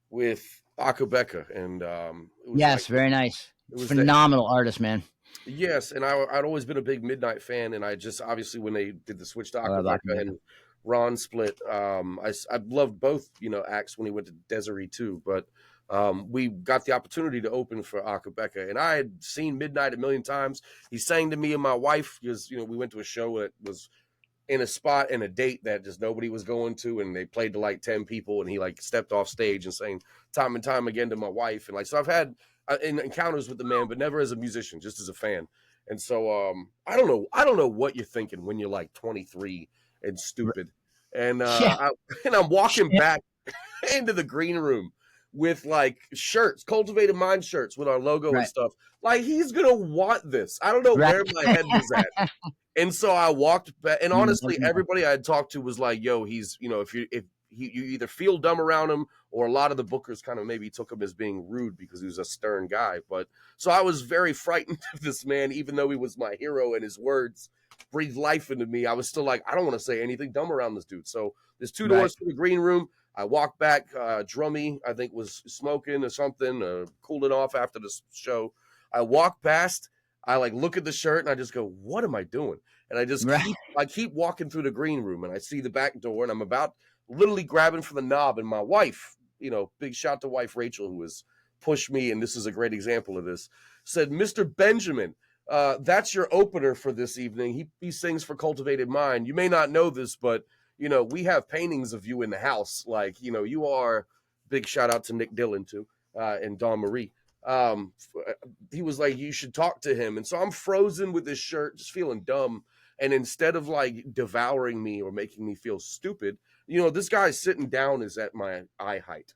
S2: with Akubeka, and
S1: very nice. Phenomenal artist, man.
S2: Yes, and I'd always been a big Midnight fan, and I just obviously when they did the switch to Akubeka and Ron split, I loved both acts when he went to Desiree too, but we got the opportunity to open for Akubeka, and I had seen Midnight a million times. He sang to me and my wife because we went to a show that was in a spot and a date that just nobody was going to, and they played to like 10 people, and he like stepped off stage and sang time and time again to my wife, and so I've had encounters with the man, but never as a musician, just as a fan. And so I don't know what you're thinking when you're like 23 and stupid, and I'm walking back into the green room with like shirts, Cultivated Mind shirts with our logo and stuff. Like he's gonna want this. I don't know where my head was at. And so I walked back, and honestly, everybody I had talked to was like, "Yo, he's if you either feel dumb around him, or a lot of the bookers kind of maybe took him as being rude because he was a stern guy." But so I was very frightened of this man, even though he was my hero and his words breathed life into me. I was still like, I don't want to say anything dumb around this dude. So there's 2 doors to the green room. I walked back. Drummy, I think, was smoking or something, cooling off after the show. I walked past. I like look at the shirt and I just go, "What am I doing?" And I just keep walking through the green room, and I see the back door, and I'm about literally grabbing for the knob. And my wife, big shout to wife Rachel, who has pushed me, and this is a great example of this, said, "Mr. Benjamin, that's your opener for this evening. He sings for Cultivated Mind. You may not know this, but we have paintings of you in the house. Like, you are," big shout out to Nick Dillon too, and Dawn Marie. He was like, "You should talk to him." And so I'm frozen with this shirt, just feeling dumb. And instead of like devouring me or making me feel stupid, this guy sitting down is at my eye height,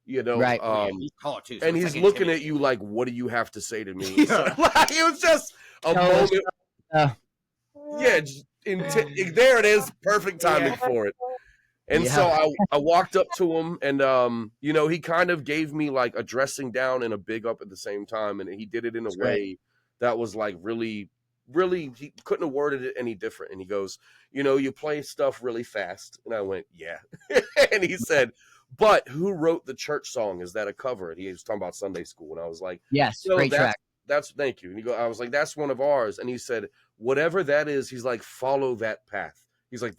S1: Right.
S3: He's tall too, so
S2: and
S3: it's
S2: he's
S3: like
S2: looking at you like, what do you have to say to me? So,
S3: Yeah.
S2: it was just a
S1: Tell us,
S2: moment. Yeah, there it is. Perfect timing for it. And
S1: Yeah.
S2: so I walked up to him, and he kind of gave me like a dressing down and a big up at the same time, and he did it in a way that was like really, really, he couldn't have worded it any different. And he goes, you play stuff really fast, and I went, yeah. And he said, but who wrote the church song? Is that a cover? And he was talking about Sunday school, and I was like,
S1: Yes, great track.
S2: That's thank you. And I was like, that's one of ours. And he said, whatever that is, he's like, follow that path. He's like,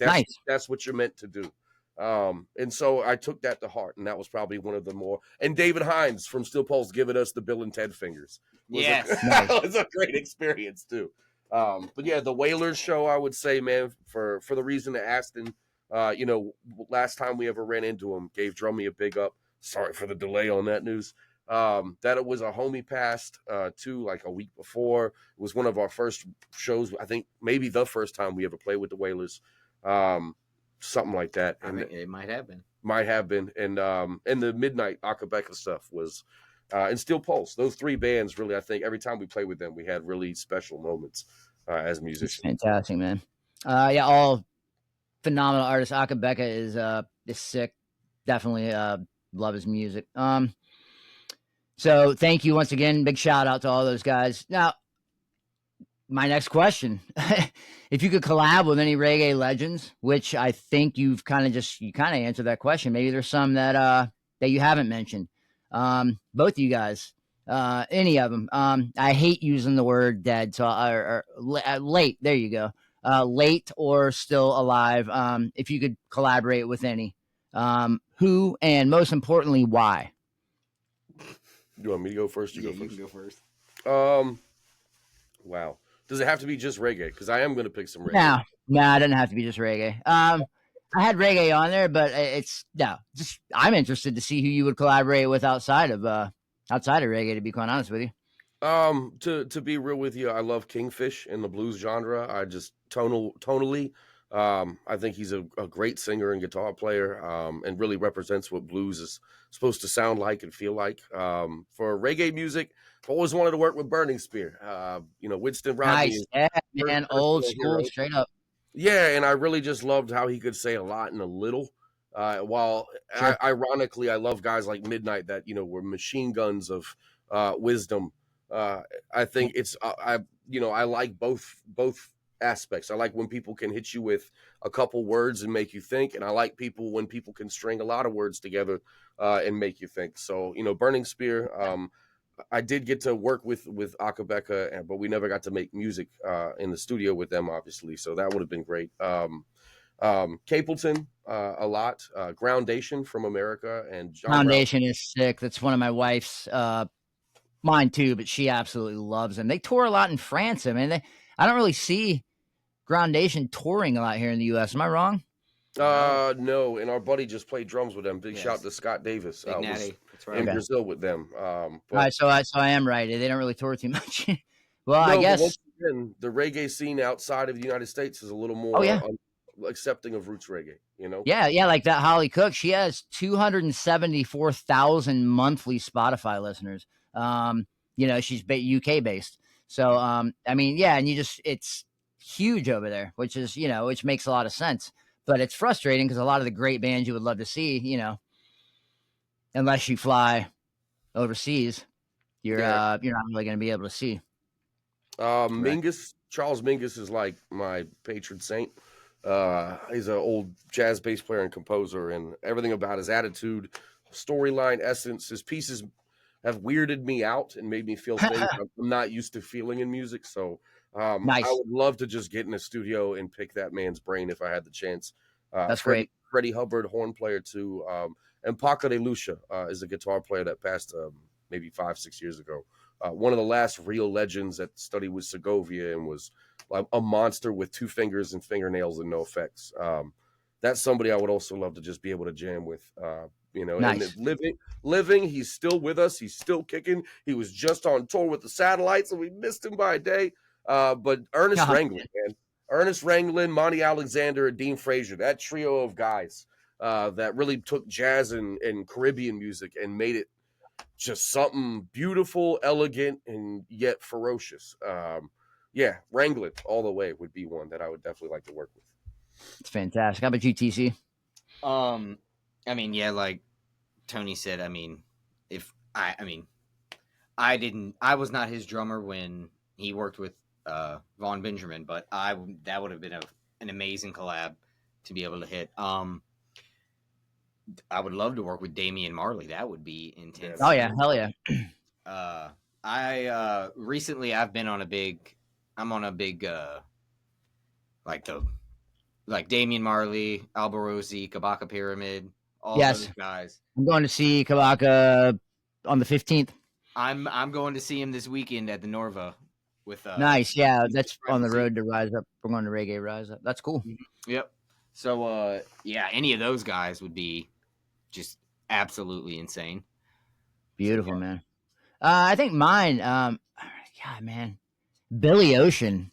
S2: that's what you're meant to do. And so I took that to heart, and that was probably one of the more. And David Hines from Still Pulse giving us the Bill and Ted fingers.
S3: Yes,
S2: It was a great experience too. But yeah, the Wailers show, I would say, man, for the reason that Aston, last time we ever ran into him, gave Drummy a big up. Sorry for the delay on that news. That it was a homie passed too, like a week before. It was one of our first shows. I think maybe the first time we ever played with the Wailers. Something like that.
S3: I mean, it might have been.
S2: And the Midnight Akabeka stuff was, and Steel Pulse. Those three bands really, I think every time we played with them, we had really special moments as musicians.
S1: It's fantastic, man. Yeah, all phenomenal artists. Akabeka is sick. Definitely love his music. So thank you once again. Big shout out to all those guys. Now, my next question. If you could collab with any reggae legends, which I think you kind of answered that question. Maybe there's some that you haven't mentioned. Both of you guys, any of them. I hate using the word dead, so or late. There you go. Late or still alive. If you could collaborate with any, who, and most importantly, why?
S2: You want me to go first?
S3: You can go first.
S2: Wow. Does it have to be just reggae? Because I am going to pick some reggae.
S1: No, it doesn't have to be just reggae. I had reggae on there, but I'm interested to see who you would collaborate with outside of reggae. To be quite honest with you,
S2: to be real with you, I love Kingfish in the blues genre. I just tonally, I think he's a great singer and guitar player, and really represents what blues is supposed to sound like and feel like. For reggae music, I've always wanted to work with Burning Spear. Winston Rodney.
S1: Nice, yeah, man, old school, straight up.
S2: Yeah, and I really just loved how he could say a lot in a little. While ironically, I love guys like Midnight that were machine guns of wisdom. I think it's I like both aspects. I like when people can hit you with a couple words and make you think, and I like when people can string a lot of words together and make you think. So Burning Spear. I did get to work with Akabeka, but we never got to make music in the studio with them, obviously. So that would have been great. Capleton, a lot. Groundation from America, and John
S1: Foundation is sick. That's one of my wife's, mine too, but she absolutely loves them. They tour a lot in France. I mean, I don't really see Groundation touring a lot here in the U.S. Am I wrong?
S2: No, and our buddy just played drums with them. Big shout out to Scott Davis.
S3: Big Natty. That's right.
S2: In Brazil with them.
S1: All right, so I am right. They don't really tour too much. Well,
S2: no,
S1: I guess
S2: once again, the reggae scene outside of the United States is a little more accepting of roots reggae.
S1: Yeah, like that Holly Cook. She has 274,000 monthly Spotify listeners. She's UK based. So I mean, yeah, and it's huge over there, which is which makes a lot of sense. But it's frustrating because a lot of the great bands you would love to see, unless you fly overseas, you're not really going to be able to see.
S2: Charles Mingus is like my patron saint. He's an old jazz bass player and composer, and everything about his attitude, storyline, essence, his pieces have weirded me out and made me feel things I'm not used to feeling in music. So
S1: nice.
S2: I would love to just get in a studio and pick that man's brain if I had the chance.
S1: That's great.
S2: Freddie Hubbard, horn player too. And Paco de Lucia is a guitar player that passed maybe 5-6 years ago. One of the last real legends that studied with Segovia and was a monster with 2 fingers and fingernails and no effects. That's somebody I would also love to just be able to jam with.
S1: Nice.
S2: And living, he's still with us. He's still kicking. He was just on tour with the Satellites, and we missed him by a day. But Ernest Ranglin, man. Ernest Ranglin, Monty Alexander, and Dean Frazier, that trio of guys. that really took jazz and Caribbean music and made it just something beautiful, elegant, and yet ferocious. Yeah, Wrangling all the way would be one that I would definitely like to work with.
S1: It's fantastic. How about you, TC?
S3: I mean, yeah, like Tony said, I mean, I was not his drummer when he worked with Vaughn Benjamin, but that would have been an amazing collab to be able to hit. I would love to work with Damian Marley. That would be intense.
S1: Oh yeah, hell yeah.
S3: I recently I'm on a big like Damian Marley, Alborosi, Kabaka Pyramid, all
S1: Yes.
S3: those guys.
S1: I'm going to see Kabaka on the 15th.
S3: I'm going to see him this weekend at the Norva with
S1: Nice. Yeah, that's on the road to Rise Up. We're going to Reggae Rise Up. That's cool.
S3: Yep. So yeah, any of those guys would be just absolutely insane.
S1: Beautiful, man. I think mine, God, man, Billy Ocean.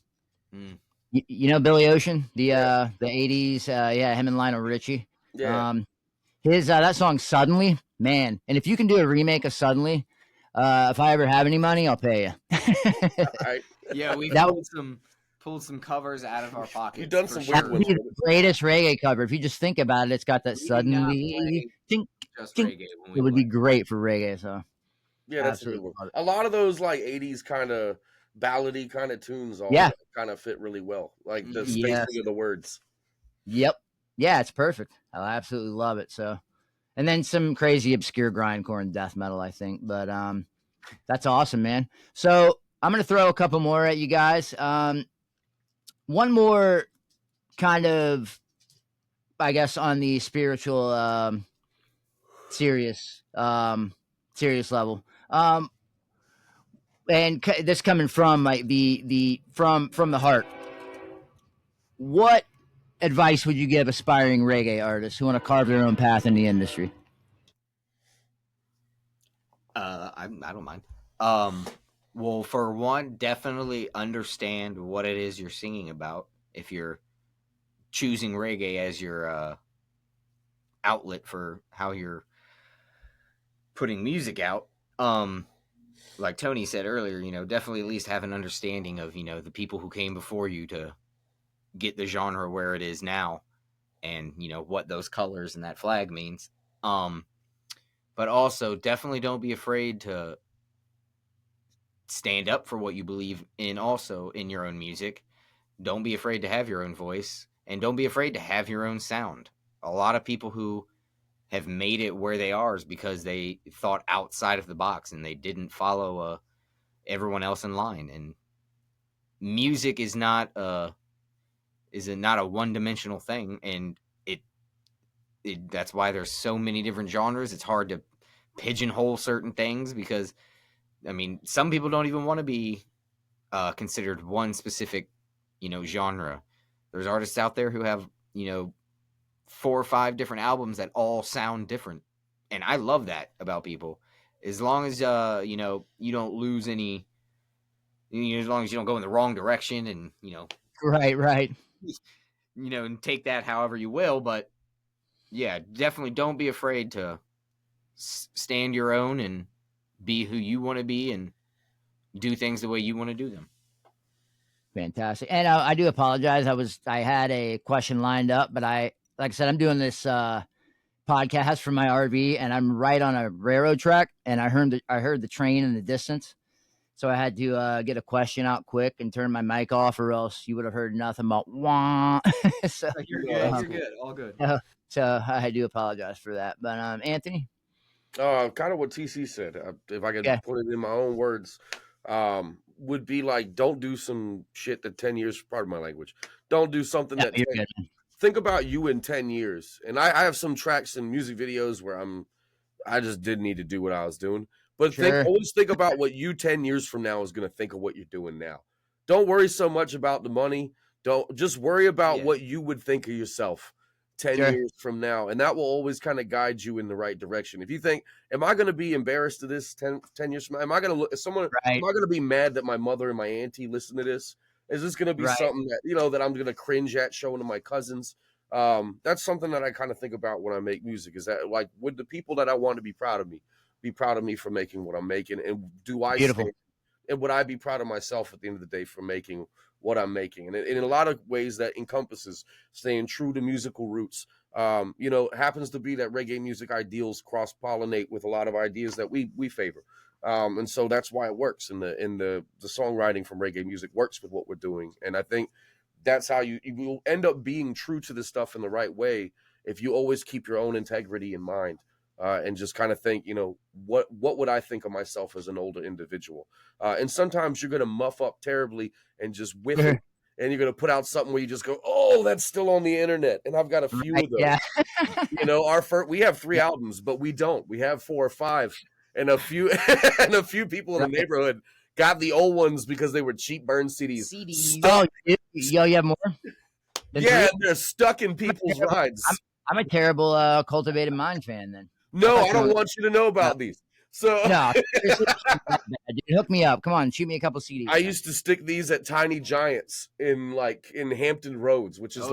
S3: Mm.
S1: You know Billy Ocean, the 80s, yeah, him and Lionel Richie.
S2: Yeah.
S1: His that song Suddenly, man. And if you can do a remake of Suddenly, if I ever have any money, I'll pay you.
S2: Right.
S3: Yeah, we've pulled some covers out of our pockets.
S2: You've done some
S3: sure.
S2: weird
S1: That would be the greatest reggae cover. If you just think about it, it's got that suddenly.
S3: Just
S1: think
S3: reggae when we
S1: it would be
S3: play.
S1: great for reggae. So
S2: Yeah, that's a good
S1: absolutely.
S2: one. A lot of those like 80s kind of ballady kind of tunes all
S1: Yeah.
S2: kind of fit really well. Like the
S1: Yes.
S2: spacing of the words.
S1: Yep. Yeah, it's perfect. I absolutely love it. So, and then some crazy obscure grindcore and death metal, I think. But that's awesome, man. So I'm gonna throw a couple more at you guys. One more kind of, I guess, on the spiritual, serious level. And this coming from like the from the heart. What advice would you give aspiring reggae artists who want to carve their own path in the industry?
S3: I don't mind. Well, for one, definitely understand what it is you're singing about. If you're choosing reggae as your outlet for how you're putting music out, like Tony said earlier, definitely at least have an understanding of the people who came before you to get the genre where it is now, and what those colors and that flag means. But also definitely don't be afraid to stand up for what you believe in also in your own music. Don't be afraid to have your own voice, and don't be afraid to have your own sound. A lot of people who have made it where they are is because they thought outside of the box and they didn't follow everyone else in line. And music is not a one-dimensional thing, and that's why there's so many different genres. It's hard to pigeonhole certain things because, I mean, some people don't even want to be considered one specific, genre. There's artists out there who have, 4 or 5 different albums that all sound different. And I love that about people. As long as, you don't lose any, as long as you don't go in the wrong direction and,
S1: Right.
S3: And take that however you will. But yeah, definitely don't be afraid to stand your own and be who you want to be and do things the way you want to do them.
S1: Fantastic. And I do apologize. I had a question lined up, but like I said, I'm doing this podcast from my RV, and I'm right on a railroad track, and I heard the train in the distance. So I had to get a question out quick and turn my mic off, or else you would have heard nothing but wah. So
S3: You're good. You're good. All good.
S1: So I do apologize for that. But Anthony?
S2: Kind of what TC said. If I could put it in my own words, would be like, don't do some shit that 10 years, pardon my language, don't do something that think about you in 10 years. And I have some tracks and music videos where I just didn't need to do what I was doing. But always think about what you 10 years from now is going to think of what you're doing now. Don't worry so much about the money. Don't just worry about what you would think of yourself 10 years from now. And that will always kind of guide you in the right direction. If you think, am I going to be embarrassed of this 10 years from now? Am I going to look at someone? Am I going to be mad that my mother and my auntie listen to this? Is this going to be something that, that I'm going to cringe at showing to my cousins? That's something that I kind of think about when I make music, is that like, would the people that I want to be proud of me for making what I'm making, and do I
S1: Beautiful.
S2: stand, and would I be proud of myself at the end of the day for making what I'm making? And in a lot of ways that encompasses staying true to musical roots. You know, it happens to be that reggae music ideals cross-pollinate with a lot of ideas that we favor. And so that's why it works, and the songwriting from reggae music works with what we're doing. And I think that's how you will end up being true to this stuff in the right way, if you always keep your own integrity in mind, and just kind of think, you know, what would I think of myself as an older individual? And sometimes you're going to muff up terribly and just whiff it, and you're going to put out something where you just go, oh, that's still on the internet. And I've got a few of those.
S1: Yeah.
S2: You know, we have 3 albums, but we don't. We have 4 or 5, and a few people in the neighborhood got the old ones because they were cheap burn CDs.
S1: Oh, yo, you have more?
S2: Yeah, they're stuck in people's rides.
S1: I'm a terrible Cultivated Mind fan then.
S2: No, I don't want you to know about these. So
S1: no, dude, hook me up. Come on, shoot me a couple CDs.
S2: I used to stick these at Tiny Giants in Hampton Roads, which is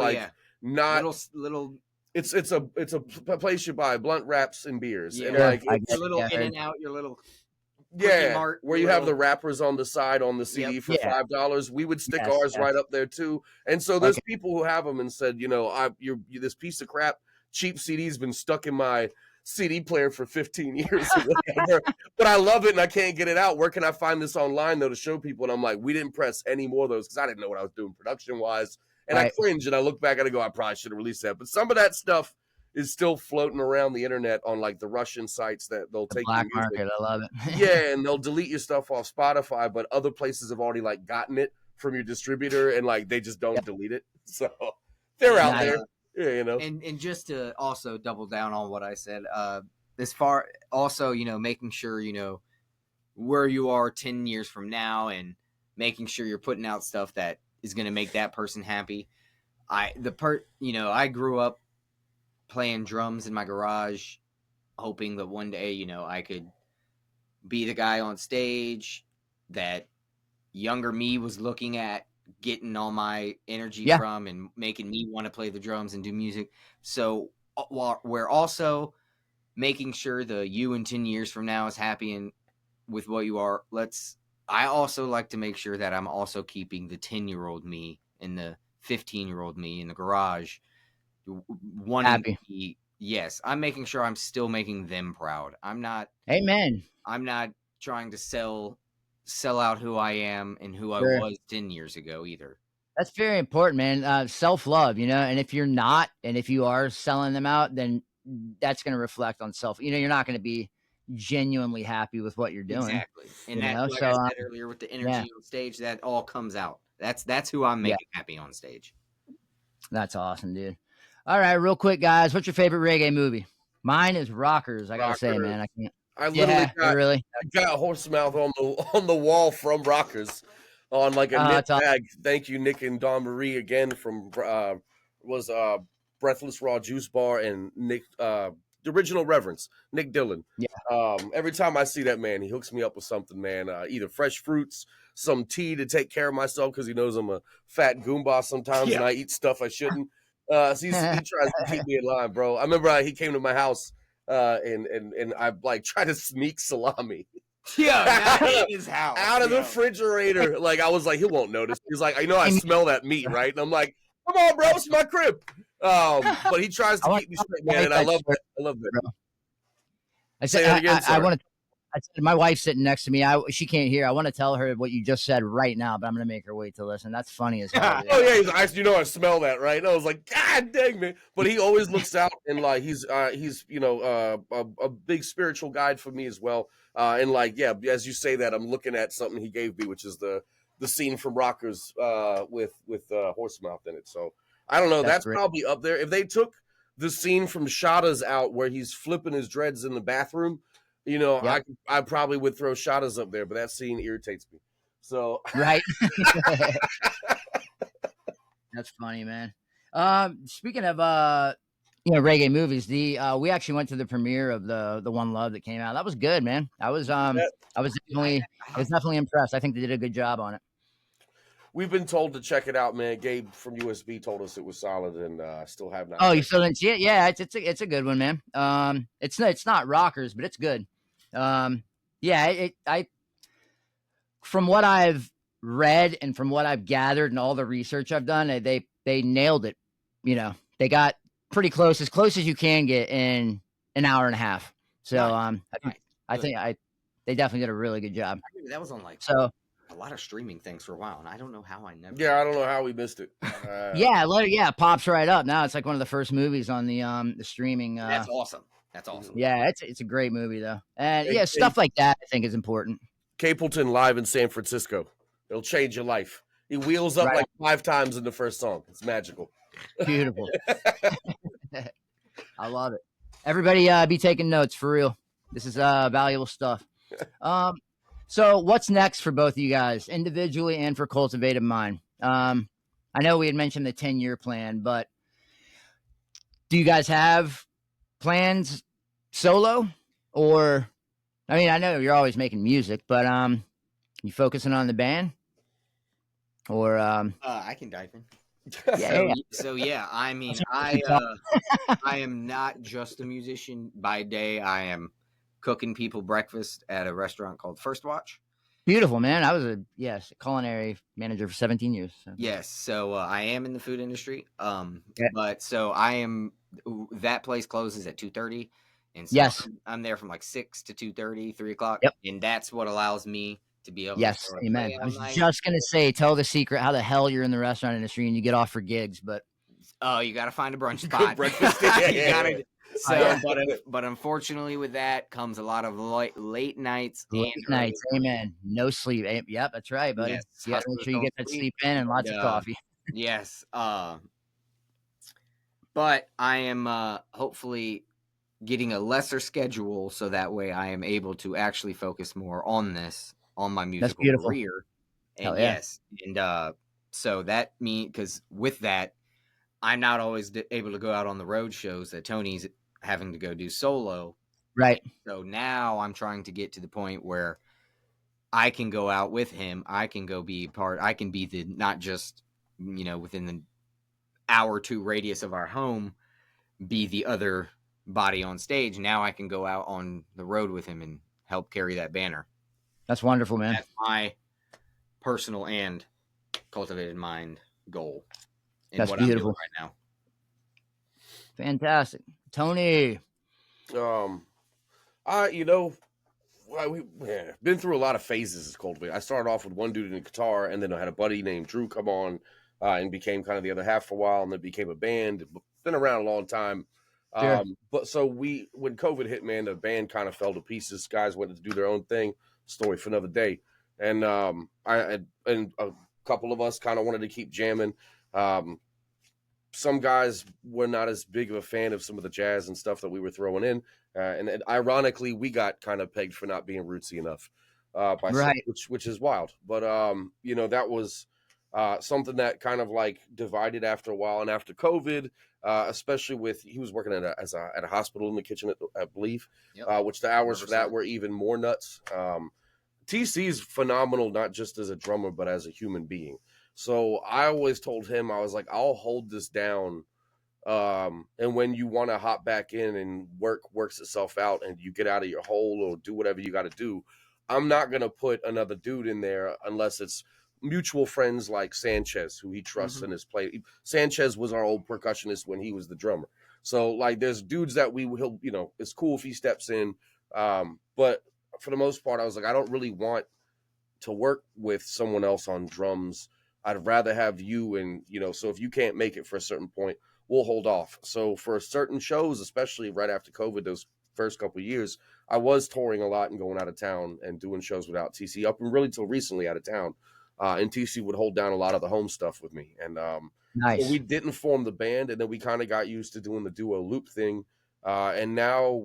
S2: not
S3: little.
S2: It's a place you buy blunt wraps and beers, and
S3: your little in and out, your little
S2: Mart, where you have the wrappers on the side on the CD for $5. We would stick ours right up there too. And so there's people who have them and said, you know, this piece of crap cheap CD's been stuck in my CD player for 15 years or whatever, but I love it and I can't get it out. Where can I find this online though to show people? And I'm like, we didn't press any more of those because I didn't know what I was doing production wise. And I cringe and I look back and I go, I probably should have released that. But some of that stuff is still floating around the internet on like the Russian sites that they'll take
S1: black market. I love it.
S2: Yeah, and they'll delete your stuff off Spotify, but other places have already like gotten it from your distributor and like they just don't delete it. So they're out there. Yeah, you know.
S3: And just to also double down on what I said, as far also, you know, making sure, you know, where you are 10 years from now and making sure you're putting out stuff that is going to make that person happy. I grew up playing drums in my garage, hoping that one day, you know, I could be the guy on stage that younger me was looking at, getting all my energy from and making me want to play the drums and do music. So we're also making sure the you in 10 years from now is happy and with what you are. I also like to make sure that I'm also keeping the 10-year-old me and the 15-year-old me in the garage wanting
S1: happy.
S3: To be, yes, I'm making sure I'm still making them proud. I'm not.
S1: Amen.
S3: I'm not trying to sell out who I am and who I was 10 years ago either.
S1: That's very important, man. Self-love, you know, and if you're not, and if you are selling them out, then that's going to reflect on self. You know, you're not going to be genuinely happy with what you're doing.
S3: Exactly. And that, like I said earlier with the energy on stage, that all comes out. That's who I'm making happy on stage.
S1: That's awesome, dude. All right, real quick, guys. What's your favorite reggae movie? Mine is Rockers. I gotta say, man, I can't.
S2: I literally got Horsemouth on the wall from Rockers on like a knit tag. Thank you, Nick and Dawn Marie again from Breathless Raw Juice Bar and Nick, the original Reverence, Nick Dillon.
S1: Yeah.
S2: Every time I see that man, he hooks me up with something, man. Either fresh fruits, some tea to take care of myself because he knows I'm a fat goomba sometimes and I eat stuff I shouldn't. So he tries to keep me in line, bro. I remember he came to my house and I like tried to sneak salami.
S3: Yeah, in his house.
S2: Out of the refrigerator. Like I was like, he won't notice. He's like, I know I smell that meat, right? And I'm like, come on, bro, it's my crib. But he tries to keep me straight, man, and I love it. I love it.
S1: I said, I want to. I said, my wife's sitting next to me. She can't hear. I want to tell her what you just said right now, but I'm going to make her wait to listen. That's funny as hell.
S2: Oh, yeah. He's like, you know, I smell that, right? And I was like, God dang, man. But he always looks out and like he's you know, a big spiritual guide for me as well. And like, yeah, as you say that, I'm looking at something he gave me, which is the scene from Rockers with Horsemouth in it. So I don't know. That's probably up there. If they took the scene from Shada's out where he's flipping his dreads in the bathroom, you know, I probably would throw Shada's up there, but that scene irritates me. So
S1: right. That's funny, man. Speaking of reggae movies, we actually went to the premiere of the One Love that came out. That was good, man. I was definitely impressed. I think they did a good job on it.
S2: we've been told to check it out, man. Gabe from USB told us it was solid, and still have not.
S1: Oh, you still didn't see it? Yeah, it's a good one, man. It's not rockers, but it's good. Yeah, I from what I've read and from what I've gathered and all the research I've done, they nailed it. You know, they got pretty close as you can get in an hour and a half. So I think they definitely did a really good job.
S3: That was on like
S1: so
S3: a lot of streaming things for a while, and I don't know how I never.
S2: Yeah, I don't know how we missed it.
S1: Yeah, it pops right up. Now it's like one of the first movies on the streaming.
S3: That's awesome. That's awesome.
S1: Yeah, it's a great movie though, and stuff like that I think is important.
S2: Capleton live in San Francisco. It'll change your life. He wheels up like 5 times in the first song. It's magical.
S1: Beautiful. I love it. Everybody be taking notes for real. This is valuable stuff. So what's next for both of you guys, individually and for Cultivated Mind? I know we had mentioned the 10-year plan, but do you guys have plans solo? Or, I mean, I know you're always making music, but you focusing on the band? Or
S3: I can dive in.
S1: So
S3: I mean, I am not just a musician by day. I am cooking people breakfast at a restaurant called First Watch.
S1: Beautiful, man. I was a culinary manager for 17 years. So.
S3: Yes, so I am in the food industry. But so I am. That place closes at 2:30, and so I'm there from like 6 to 2:30, 3 o'clock, and that's what allows me to be able.
S1: Yes, amen. I was just gonna say, tell the secret how the hell you're in the restaurant industry and you get off for gigs, but
S3: you got to find a brunch spot. Breakfast. You gotta. So, but unfortunately, with that comes a lot of late nights.
S1: Late nights, amen. No sleep. Yep, that's right, buddy. Yes, you gotta make sure you get that sleep in and lots of coffee.
S3: Yes. But I am hopefully getting a lesser schedule so that way I am able to actually focus more on my musical career. And so that means, because with that, I'm not always able to go out on the road shows that Tony's having to go do solo.
S1: Right.
S3: So now I'm trying to get to the point where I can go out with him. I can go be part. I can be the, not just, within the hour or two radius of our home, be the other body on stage. Now I can go out on the road with him and help carry that banner.
S1: That's wonderful, man.
S3: That's my personal and Cultivated Mind goal.
S1: That's beautiful.
S3: I'm doing right now.
S1: Fantastic. Tony.
S2: We've been through a lot of phases as Cultivated. I started off with one dude in the guitar, and then I had a buddy named Drew come on and became kind of the other half for a while, and then became a band. Been around a long time.
S1: Sure.
S2: But so when COVID hit, man, the band kind of fell to pieces. Guys went to do their own thing. Story for another day. And I and a couple of us kind of wanted to keep jamming. Some guys were not as big of a fan of some of the jazz and stuff that we were throwing in. And ironically, we got kind of pegged for not being rootsy enough, which is wild. But, that was something that kind of like divided after a while. And after COVID, especially he was working at a hospital in the kitchen, I believe, which the hours for that were even more nuts. TC's phenomenal, not just as a drummer, but as a human being. So I always told him, I was like, I'll hold this down. And when you want to hop back in and works itself out and you get out of your hole or do whatever you got to do, I'm not going to put another dude in there unless it's mutual friends like Sanchez, who he trusts in his play. Sanchez was our old percussionist when he was the drummer. So like there's dudes that it's cool if he steps in. But for the most part, I was like, I don't really want to work with someone else on drums. I'd rather have you, and so if you can't make it for a certain point, we'll hold off. So for certain shows, especially right after COVID, those first couple of years, I was touring a lot and going out of town and doing shows without TC up and really till recently out of town. And TC would hold down a lot of the home stuff with me. And
S1: nice.
S2: So we didn't form the band, and then we kind of got used to doing the duo loop thing. And now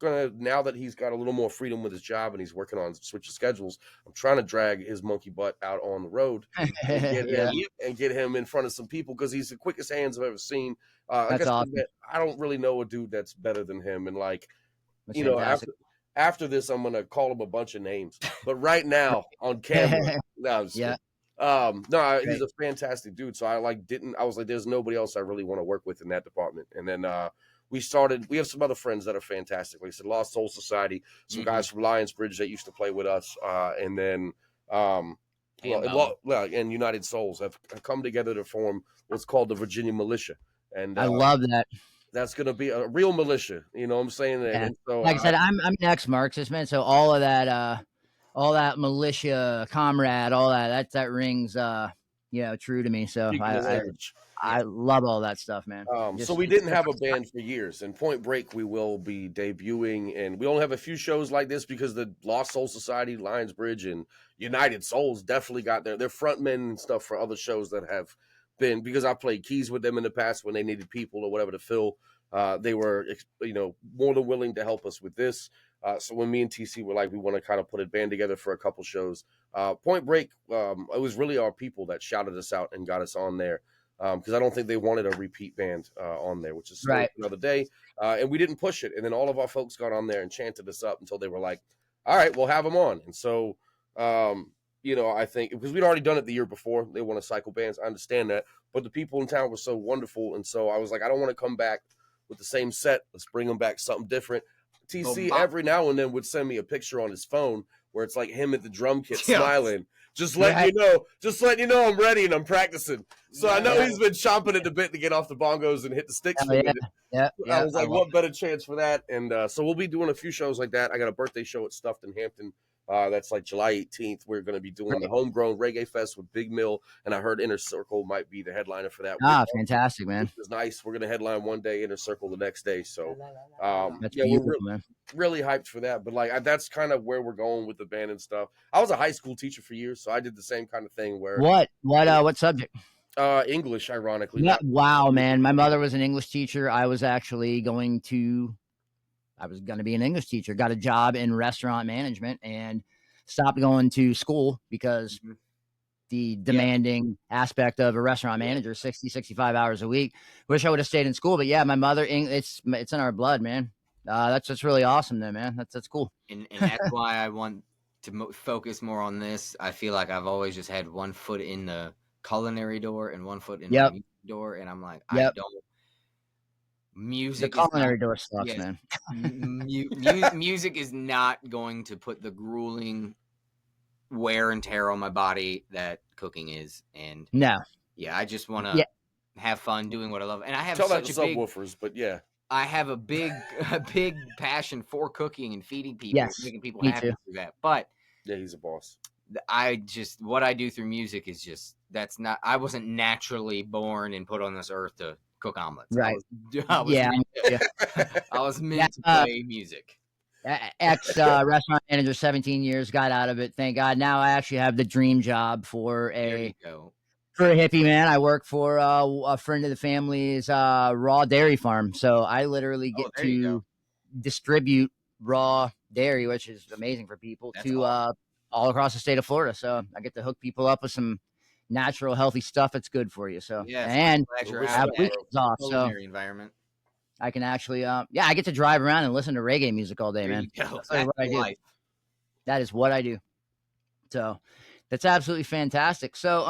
S2: now that he's got a little more freedom with his job and he's working on switching schedules, I'm trying to drag his monkey butt out on the road and get him in front of some people, because he's the quickest hands I've ever seen.
S1: That's awesome.
S2: I don't really know a dude that's better than him. And
S1: that's fantastic.
S2: After this, I'm going to call him a bunch of names. But right now on camera, No, he's
S1: Right.
S2: a fantastic dude. So I was like, there's nobody else I really want to work with in that department. And then we have some other friends that are fantastic. Like I said, Lost Soul Society, some guys from Lions Bridge that used to play with us, and then and United Souls have come together to form what's called the Virginia Militia. And
S1: I love that.
S2: that's going to be a real militia. You know what I'm saying?
S1: Yeah.
S2: And so
S1: Like I said, I'm an ex-Marxist, man. So all that militia, comrade, all that rings, true to me. So I love all that stuff, man.
S2: So we didn't have a band for years, and Point Break we will be debuting, and we only have a few shows like this because the Lost Soul Society, Lions Bridge, and United Souls definitely got their frontmen and stuff for other shows that have been, because I played keys with them in the past when they needed people or whatever to fill. They were, more than willing to help us with this. So when me and TC were like, we want to kind of put a band together for a couple shows, Point Break, it was really our people that shouted us out and got us on there. Because I don't think they wanted a repeat band on there, which is right. Another day. And we didn't push it. And then all of our folks got on there and chanted us up until they were like, all right, we'll have them on. And so, I think because we'd already done it the year before, they want to cycle bands. I understand that. But the people in town were so wonderful. And so I was like, I don't want to come back with the same set. Let's bring them back something different. TC every now and then would send me a picture on his phone where it's like him at the drum kit smiling. Just letting you know I'm ready and I'm practicing. So I know he's been chomping at the bit to get off the bongos and hit the sticks. I was like, what better chance for that? And so we'll be doing a few shows like that. I got a birthday show at Stuffed in Hampton. That's like July 18th. We're going to be doing the Homegrown Reggae Fest with Big Mill, and I heard Inner Circle might be the headliner for that.
S1: Fantastic, man.
S2: It's nice. We're going to headline one day, Inner Circle the next day. So
S1: that's beautiful,
S2: we're really hyped for that. But that's kind of where we're going with the band and stuff. I was a high school teacher for years, so I did the same kind of thing. Where
S1: what subject?
S2: English, ironically.
S1: Yeah, wow, man. My mother was an English teacher. I was actually going to be an English teacher, got a job in restaurant management and stopped going to school because the demanding aspect of a restaurant manager, 60, 65 hours a week. Wish I would have stayed in school, but yeah, my mother, it's in our blood, man. That's really awesome though, man. That's cool.
S3: And that's why I want to focus more on this. I feel like I've always just had one foot in the culinary door and one foot in the music door. And I'm like, I don't. Music,
S1: the culinary door sucks, man.
S3: Music is not going to put the grueling wear and tear on my body that cooking is. And I just want to have fun doing what I love. And I have such a big
S2: subwoofers, but
S3: I have a big passion for cooking and feeding people, making people happy through that. But
S2: he's a boss.
S3: What I do through music is I wasn't naturally born and put on this earth to cook omelets.
S1: Right.
S3: I was meant to play music.
S1: Restaurant manager, 17 years, got out of it. Thank God. Now I actually have the dream job for a hippie, man. I work for a friend of the family's raw dairy farm. So I literally get to distribute raw dairy, which is amazing for people, all across the state of Florida. So I get to hook people up with some natural, healthy stuff that's good for you. So and have weekends off. So
S3: environment.
S1: I can actually I get to drive around and listen to reggae music all day, man. That's what I do. That is what I do. So that's absolutely fantastic. So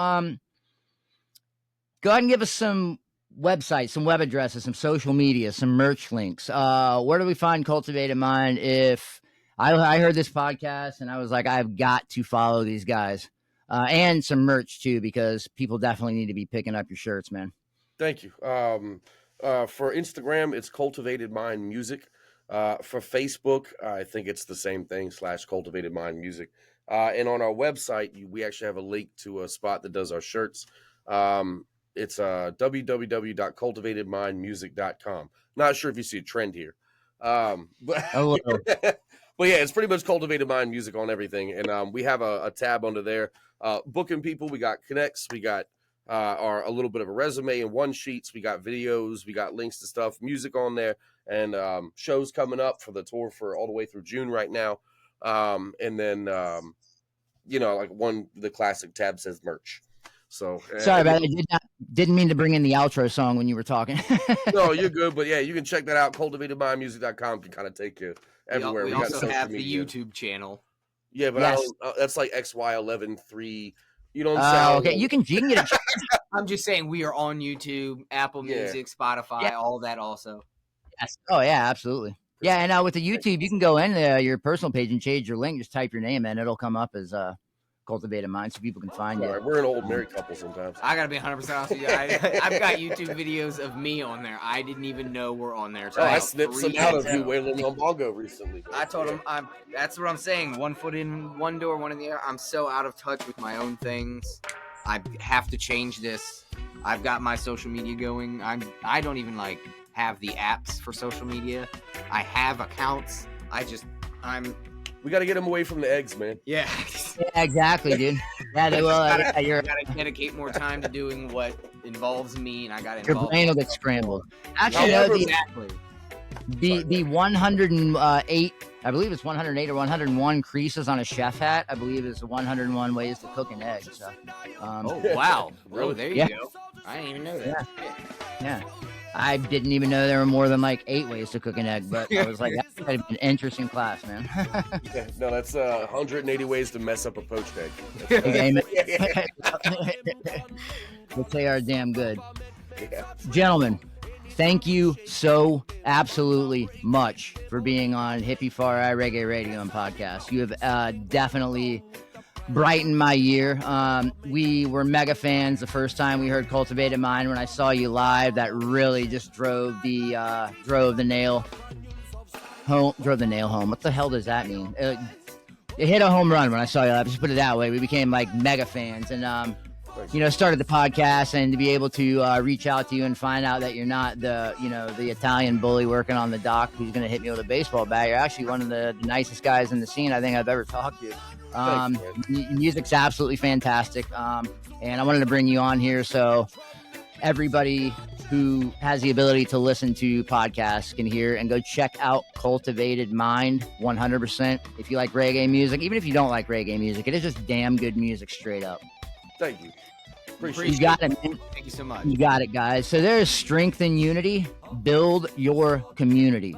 S1: go ahead and give us some websites, some web addresses, some social media, some merch links. Where do we find Cultivated Mind? If I heard this podcast and I was like, I've got to follow these guys. And some merch too, because people definitely need to be picking up your shirts, man.
S2: Thank you. For Instagram, it's Cultivated Mind Music. For Facebook, I think it's the same thing / Cultivated Mind Music. And on our website, we actually have a link to a spot that does our shirts. It's www.cultivatedmindmusic.com. Not sure if you see a trend here. But it's pretty much Cultivated Mind Music on everything. And we have a tab under there. Booking people, we got connects, we got a little bit of a resume and one sheets, we got videos, we got links to stuff, music on there, and shows coming up for the tour for all the way through June right now. And then the classic tab says merch. So
S1: sorry about it. I didn't mean to bring in the outro song when you were talking.
S2: No, you're good, but you can check that out. Cultivatedmindmusic.com can kind of take you everywhere.
S3: We also have the YouTube channel.
S2: Yeah, but that's like XY113 You know what I'm saying?
S1: Okay, you can get it.
S3: I'm just saying we are on YouTube, Apple
S2: Yeah.
S3: Music, Spotify,
S1: Yeah.
S3: all that also.
S1: Yes. Oh yeah, absolutely. Yeah, and with the YouTube, you can go in your personal page and change your link. Just type your name in; it'll come up as Cultivated Mind, so people can find
S2: All
S1: you.
S2: right, we're an old married couple sometimes.
S3: I gotta be 100% honest with you. I've got YouTube videos of me on there. I didn't even know we're on there.
S2: Oh, I snipped some out of you wailing on bongo recently.
S3: I told him that's what I'm saying. One foot in one door, one in the air. I'm so out of touch with my own things. I have to change this. I've got my social media going. I don't even like have the apps for social media. I have accounts.
S2: We got to get him away from the eggs, man.
S3: Yeah.
S1: Yeah, exactly, dude. Yeah, they will.
S3: I gotta dedicate more time to doing what involves me, and I got
S1: Your
S3: involved.
S1: brain will get scrambled. Actually,
S2: However,
S3: Exactly.
S1: the 108, I believe it's 108 or 101 creases on a chef hat, I believe is 101 ways to cook an egg. So,
S3: Oh wow!
S2: Really?
S3: Oh, there you
S1: Yeah.
S3: go. I didn't even know that.
S1: yeah. I didn't even know there were more than like 8 ways to cook an egg, but I was like, that's an interesting class, man.
S2: Yeah, no, that's 180 ways to mess up a poached egg.
S1: Okay, man.
S2: Yeah.
S1: But they are damn good.
S2: Yeah.
S1: Gentlemen, thank you so absolutely much for being on Hippie Fari Reggae Radio and Podcast. You have definitely brightened my year. We were mega fans the first time we heard Cultivated Mind. When I saw you live, that really just drove the nail home. What the hell does that mean? It hit a home run when I saw you live. Just put it that way. We became like mega fans, and started the podcast, and to be able to reach out to you and find out that you're not the Italian bully working on the dock who's going to hit me with a baseball bat. You're actually one of the nicest guys in the scene I think I've ever talked to. Music's absolutely fantastic, and I wanted to bring you on here so everybody who has the ability to listen to podcasts can hear and go check out Cultivated Mind 100%. If you like reggae music, even if you don't like reggae music, it is just damn good music straight up.
S2: Thank you. Appreciate
S1: You got it, man.
S3: Thank you so much.
S1: You got it, guys. So there's strength in unity. Build your community.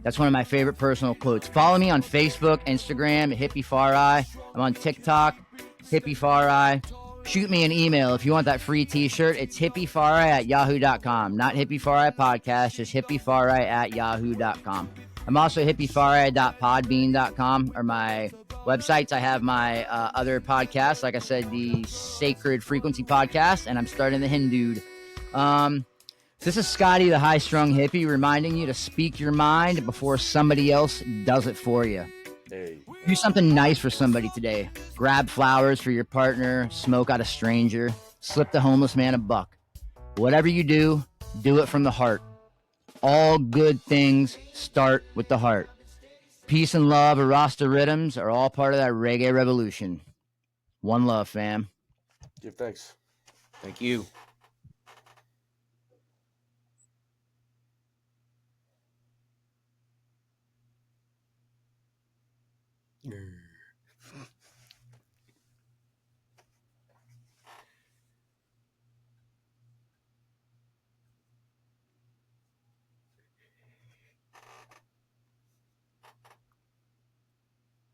S1: That's one of my favorite personal quotes. Follow me on Facebook, Instagram, Hippie Fari. I'm on TikTok, Hippie Fari. Shoot me an email if you want that free t-shirt. It's hippiefari@yahoo.com. Not Hippie Fari Podcast, just hippiefari@yahoo.com. I'm also hippiefari.podbean.com are my websites. I have my other podcasts. Like I said, the Sacred Frequency Podcast, and I'm starting the Hindued. This is Scotty, the high-strung hippie, reminding you to speak your mind before somebody else does it for you.
S2: Hey.
S1: Do something nice for somebody today. Grab flowers for your partner, smoke out a stranger, slip the homeless man a buck. Whatever you do it from the heart. All good things start with the heart. Peace and love, Rasta rhythms are all part of that reggae revolution. One love, fam.
S2: Give thanks.
S3: Thank you.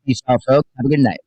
S1: Peace out, folks. Have a good night.